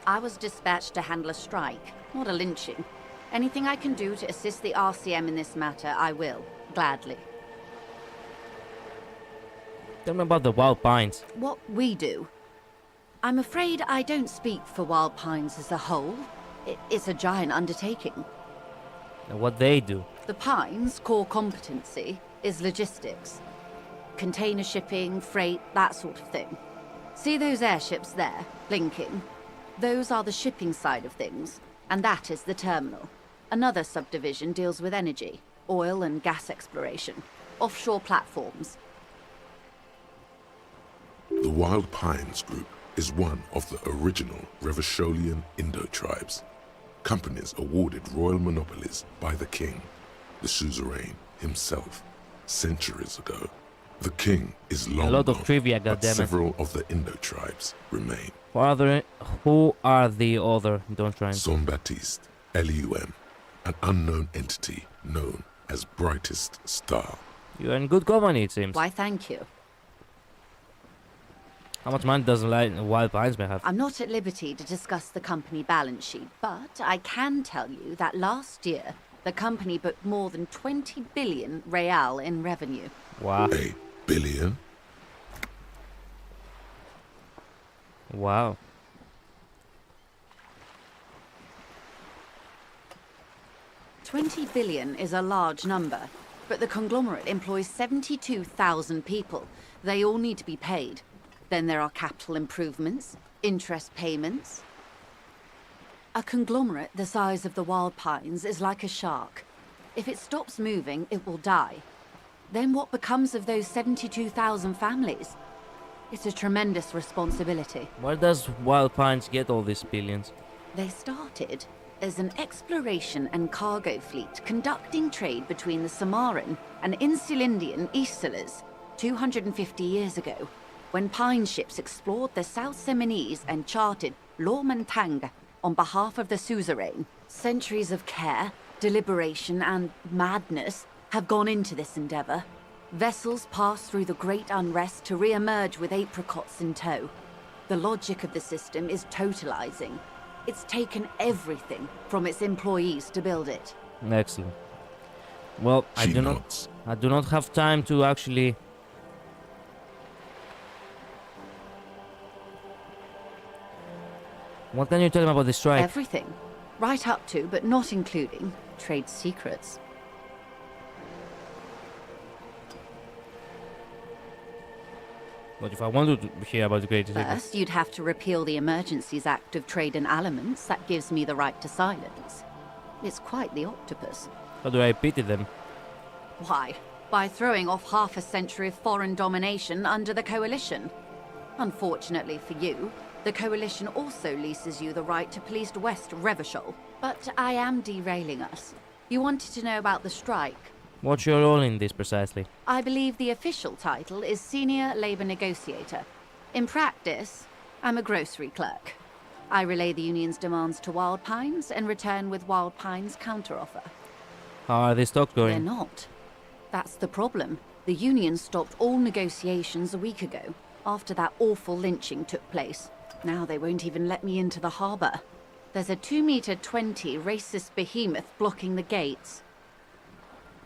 I was dispatched to handle a strike, not a lynching. Anything I can do to assist the RCM in this matter, I will, gladly. Tell me about the Wild Pines. What we do. I'm afraid I don't speak for Wild Pines as a whole. It's a giant undertaking. And what they do. The Pines' core competency is logistics. Container shipping, freight, that sort of thing. See those airships there, blinking? Those are the shipping side of things, and that is the terminal. Another subdivision deals with energy, oil and gas exploration, offshore platforms. The Wild Pines Group is one of the original Revacholian Indo-tribes. Companies awarded royal monopolies by the king, the suzerain himself, centuries ago. The king is long A lot of gone, trivia, but goddammit. several of the Indo-tribes remain. Who are the other Indo-tribes? Jean-Baptiste, Elysium, an unknown entity known as Brightest Star. You're in good company, it seems. Why, thank you. How much money does Wild Pines may have? I'm not at liberty to discuss the company balance sheet, but I can tell you that last year, the company booked more than 20 billion real in revenue. Wow. A billion? Wow. $20 billion is a large number, but the conglomerate employs 72,000 people. They all need to be paid. Then there are capital improvements, interest payments. A conglomerate the size of the Wild Pines is like a shark. If it stops moving, it will die. Then what becomes of those 72,000 families? It's a tremendous responsibility. Where does Wild Pines get all these billions? They started as an exploration and cargo fleet conducting trade between the Samaran and Insulindian Isolas 250 years ago, when pine ships explored the South Seminese and charted Lomantang on behalf of the suzerain. Centuries of care, deliberation, and madness have gone into this endeavor. Vessels pass through the great unrest to re-emerge with apricots in tow. The logic of the system is totalizing. It's taken everything from its employees to build it. Excellent. Well, I She do nods. not have time to actually. What can you tell me about the strike? Everything. Right up to, but not including, trade secrets. What if I wanted to hear about the Great Secret? First, you'd have to repeal the Emergencies Act of Trade in Aliments. That gives me the right to silence. It's quite the octopus. How do I pity them? Why? By throwing off half a century of foreign domination under the Coalition. Unfortunately for you, the Coalition also leases you the right to police West Revachol. But I am derailing us. You wanted to know about the strike. What's your role in this precisely? I believe the official title is Senior Labor Negotiator. In practice, I'm a grocery clerk. I relay the union's demands to Wild Pines and return with Wild Pines' counteroffer. How are these talks They're going? not. That's the problem. The union stopped all negotiations a week ago, after that awful lynching took place. Now they won't even let me into the harbour. There's a 2-meter-20 racist behemoth blocking the gates.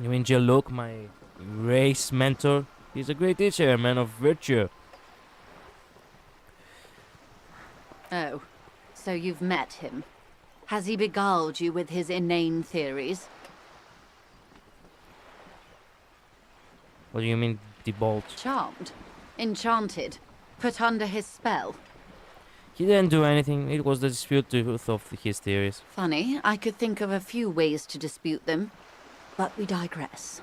You mean Jaluk, my race mentor? He's a great teacher, a man of virtue. Oh, so you've met him. Has he beguiled you with his inane theories? What do you mean, debauched? Charmed. Enchanted. Put under his spell. He didn't do anything. It was the dispute truth of his theories. Funny, I could think of a few ways to dispute them. But we digress.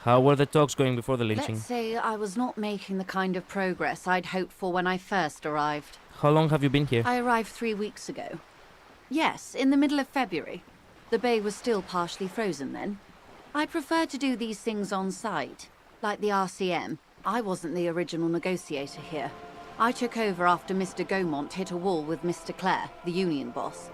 How were the talks going before the lynching? Let's say I was not making the kind of progress I'd hoped for when I first arrived. How long have you been here? I arrived 3 weeks ago. Yes, in the middle of February. The bay was still partially frozen then. I prefer to do these things on site, like the RCM. I wasn't the original negotiator here. I took over after Mr. Gaumont hit a wall with Mr. Clare, the union boss.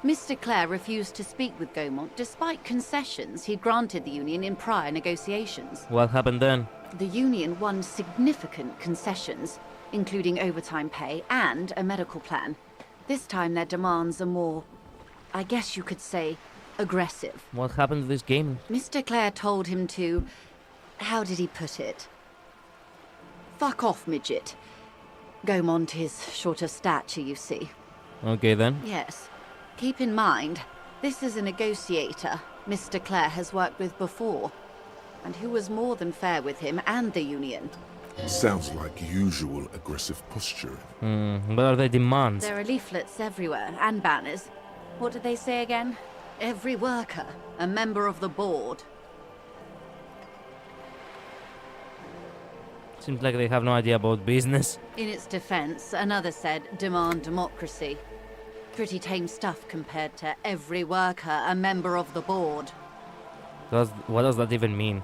Mr. Clare refused to speak with Gaumont despite concessions he'd granted the union in prior negotiations. What happened then? The union won significant concessions, including overtime pay and a medical plan. This time their demands are more, I guess you could say, aggressive. What happened to this game? Mr. Clare told him to... how did he put it? Fuck off, midget. Gaumont is short of stature, you see. Okay then. Yes. Keep in mind, this is a negotiator Mr. Clare has worked with before, and who was more than fair with him and the union. Sounds like usual aggressive posturing. What are the demands? There are leaflets everywhere, and banners. What did they say again? Every worker, a member of the board. Seems like they have no idea about business. In its defense, another said, demand democracy. Pretty tame stuff compared to every worker, a member of the board. What does that even mean?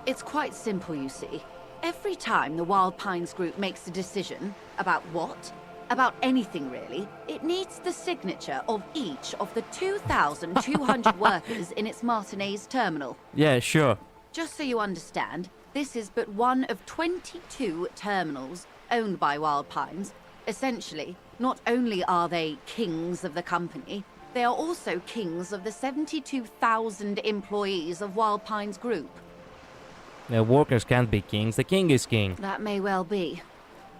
It's quite simple, you see. Every time the Wild Pines group makes a decision, about what? About anything really, it needs the signature of each of the 2,200 workers in its Martinez terminal. Yeah, sure. Just so you understand, this is but one of 22 terminals owned by Wild Pines. Essentially, not only are they kings of the company, they are also kings of the 72,000 employees of Wild Pines Group. The workers can't be kings. The king is king. That may well be.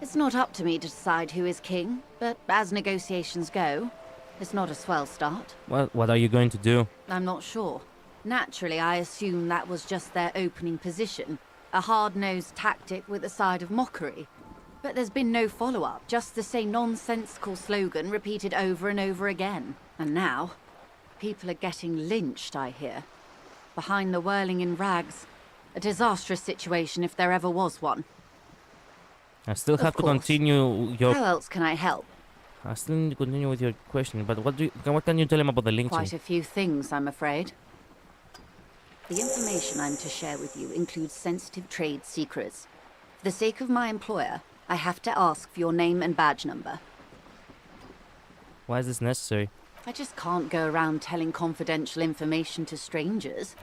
It's not up to me to decide who is king, but as negotiations go, it's not a swell start. What are you going to do? I'm not sure. Naturally, I assume that was just their opening position, a hard-nosed tactic with a side of mockery. But there's been no follow-up, just the same nonsensical slogan repeated over and over again. And now, people are getting lynched, I hear. Behind the whirling in rags. A disastrous situation if there ever was one. I still have to course. continue your... How else can I help? I still need to continue with your question, but what can you tell him about the lynching? Quite a few things, I'm afraid. The information I'm to share with you includes sensitive trade secrets. For the sake of my employer, I have to ask for your name and badge number. Why is this necessary? I just can't go around telling confidential information to strangers.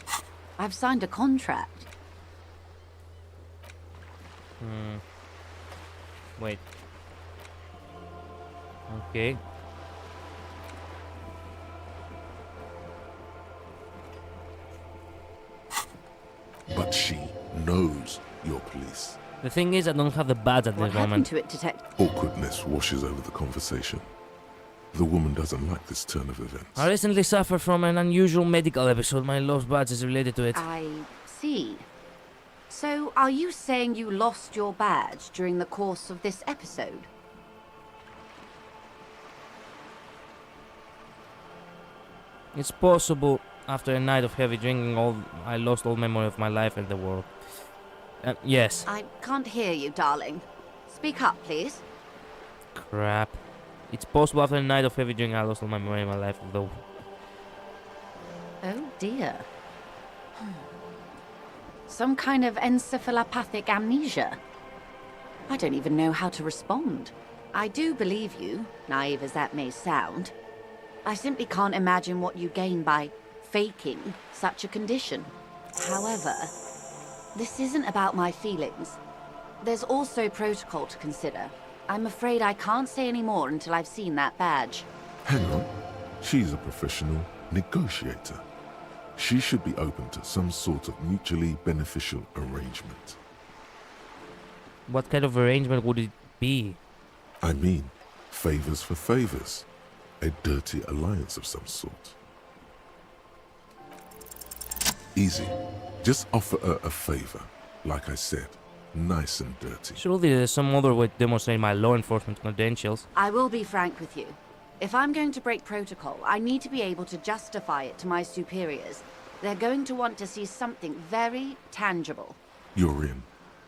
I've signed a contract. Wait. Okay. But she knows you're police. The thing is, I don't have the badge at What this happened moment. to it, Detective? Awkwardness washes over the conversation. The woman doesn't like this turn of events. I recently suffered from an unusual medical episode. My lost badge is related to it. I see. So, are you saying you lost your badge during the course of this episode? It's possible. After a night of heavy drinking, I lost all memory of my life and the world. Yes. I can't hear you, darling. Speak up, please. Crap. It's possible after a night of heavy drinking, I lost all my memory of my life, though. Oh dear. Some kind of encephalopathic amnesia. I don't even know how to respond. I do believe you, naive as that may sound. I simply can't imagine what you gain by faking such a condition. However, this isn't about my feelings. There's also protocol to consider. I'm afraid I can't say any more until I've seen that badge. Hang on. She's a professional negotiator. She should be open to some sort of mutually beneficial arrangement. What kind of arrangement would it be? I mean, favors for favors. A dirty alliance of some sort. Easy. Just offer her a favor. Like I said, nice and dirty. Surely there's some other way to demonstrate my law enforcement credentials. I will be frank with you. If I'm going to break protocol, I need to be able to justify it to my superiors. They're going to want to see something very tangible. You're in,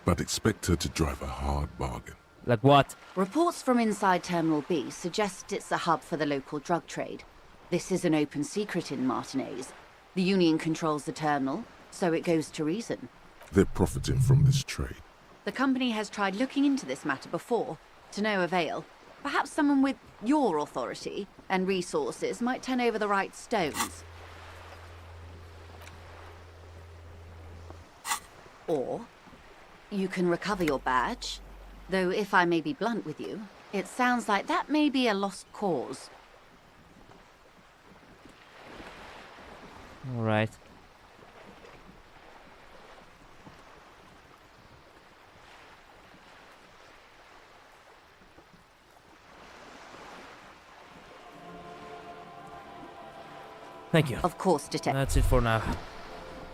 but expect her to drive a hard bargain. Like what? Reports from inside Terminal B suggest it's a hub for the local drug trade. This is an open secret in Martinez. The Union controls the terminal, so it goes to reason. They're profiting from this trade. The company has tried looking into this matter before, to no avail. Perhaps someone with your authority and resources might turn over the right stones. Or you can recover your badge, though if I may be blunt with you, it sounds like that may be a lost cause. All right. Thank you. Of course, Detective. That's it for now.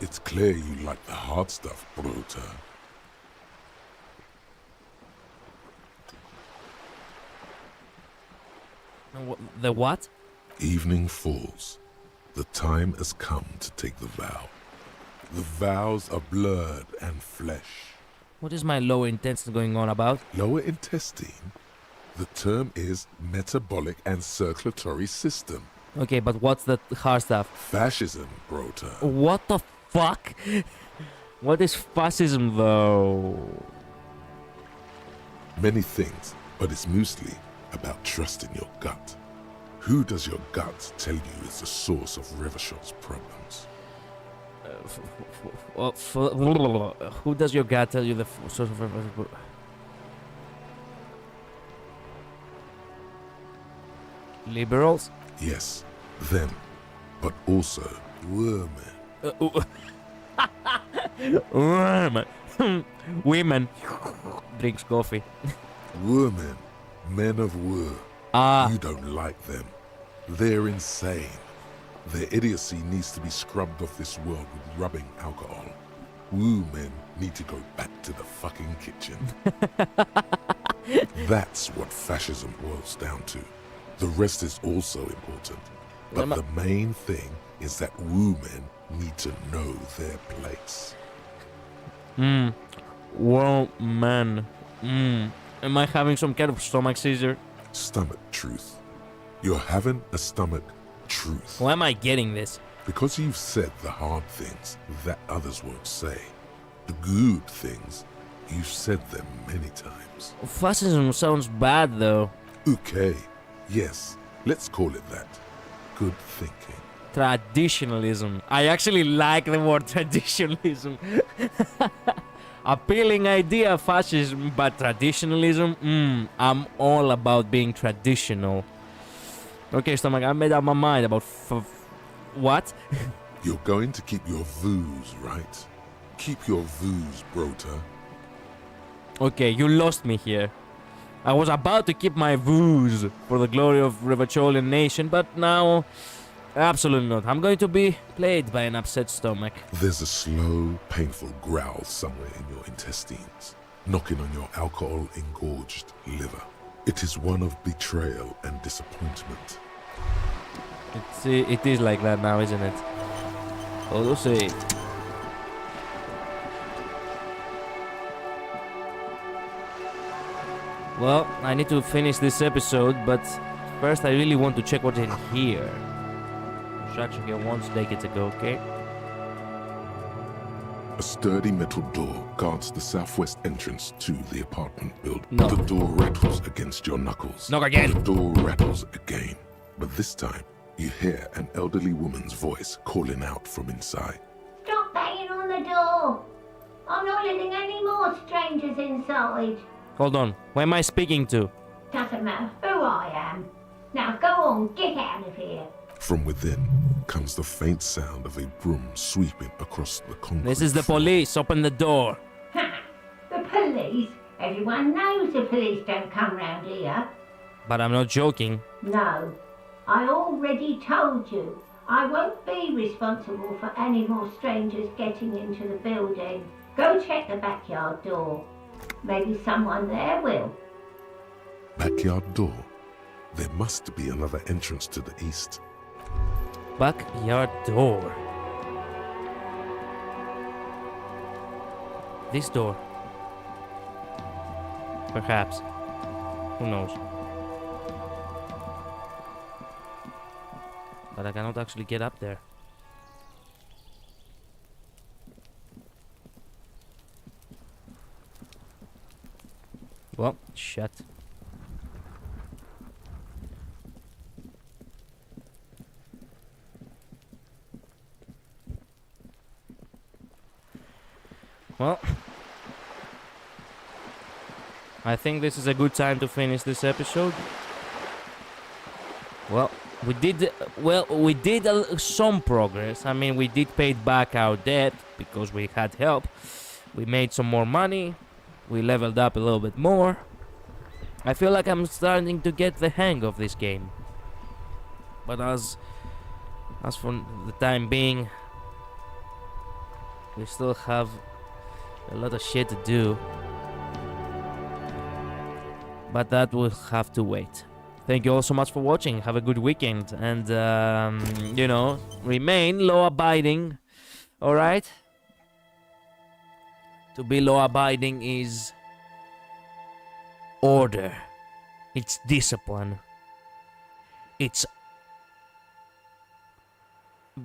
It's clear you like the hard stuff, Bruta. The what? Evening falls. The time has come to take the vow. The vows are blood and flesh. What is my lower intestine going on about? Lower intestine? The term is metabolic and circulatory system. Okay, but what's the hard stuff? Fascism, Brota. What the fuck? What is fascism, though? Many things, but it's mostly about trusting your gut. Who does your gut tell you is the source of Revachol's problems? Who does your gut tell you the source of... Liberals? Yes, them, but also women. Women. Drinks coffee. Women, men of war. You don't like them. They're insane. Their idiocy needs to be scrubbed off this world with rubbing alcohol. Woo men need to go back to the fucking kitchen. That's what fascism boils down to. The rest is also important. But the main thing is that women need to know their place. Well, man. Am I having some kind of stomach seizure? Stomach truth. You're having a stomach truth. Why am I getting this? Because you've said the hard things that others won't say. The good things, you've said them many times. Fascism sounds bad, though. Okay. Yes, let's call it that. good thinking. Traditionalism. I actually like the word traditionalism. Appealing idea, fascism, but traditionalism? I'm all about being traditional. Okay, stomach, I made up my mind about what? You're going to keep your vooz, right? Keep your vooz, Brota. Okay, you lost me here. I was about to keep my vooz for the glory of Rivacholian nation, but now, absolutely not. I'm going to be played by an upset stomach. There's a slow, painful growl somewhere in your intestines, knocking on your alcohol-engorged liver. It is one of betrayal and disappointment. It is like that now, isn't it? Oh, we'll see. Well, I need to finish this episode, but first I really want to check what's in here. Construction here once, take it to go, okay? A sturdy metal door guards the southwest entrance to the apartment building. No. The door rattles against your knuckles. Knock again. The door rattles again, but this time you hear an elderly woman's voice calling out from inside. Stop banging on the door! I'm not letting any more strangers inside. Hold on, who am I speaking to? Doesn't matter who I am. Now go on, get out of here. From within comes the faint sound of a broom sweeping across the concrete. This is the police, open the door. Ha! The police? Everyone knows the police don't come round here. But I'm not joking. No, I already told you. I won't be responsible for any more strangers getting into the building. Go check the backyard door. Maybe someone there will. Backyard door. There must be another entrance to the east. Backyard door. This door. Perhaps. Who knows? But I cannot actually get up there. Well, shut. Well, I think this is a good time to finish this episode. Well, we did some progress. I mean, we did pay back our debt because we had help. We made some more money. We leveled up a little bit more. I feel like I'm starting to get the hang of this game. But as for the time being, we still have a lot of shit to do. But that will have to wait. Thank you all so much for watching. Have a good weekend. And, you know, remain law-abiding. Alright? To be law-abiding is order. It's discipline. It's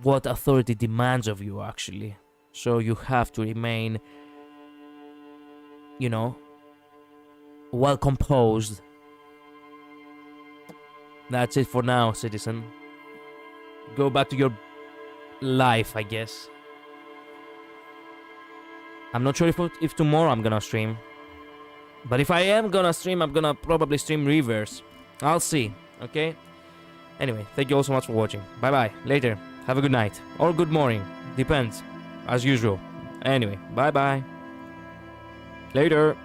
what authority demands of you, actually. So you have to remain, you know, well composed. That's it for now, citizen. Go back to your life, I guess. I'm not sure if tomorrow I'm gonna stream. But if I am gonna stream, I'm gonna probably stream reverse. I'll see, okay? Anyway, thank you all so much for watching. Bye-bye. Later. Have a good night. Or good morning. Depends. As usual. Anyway, bye-bye. Later.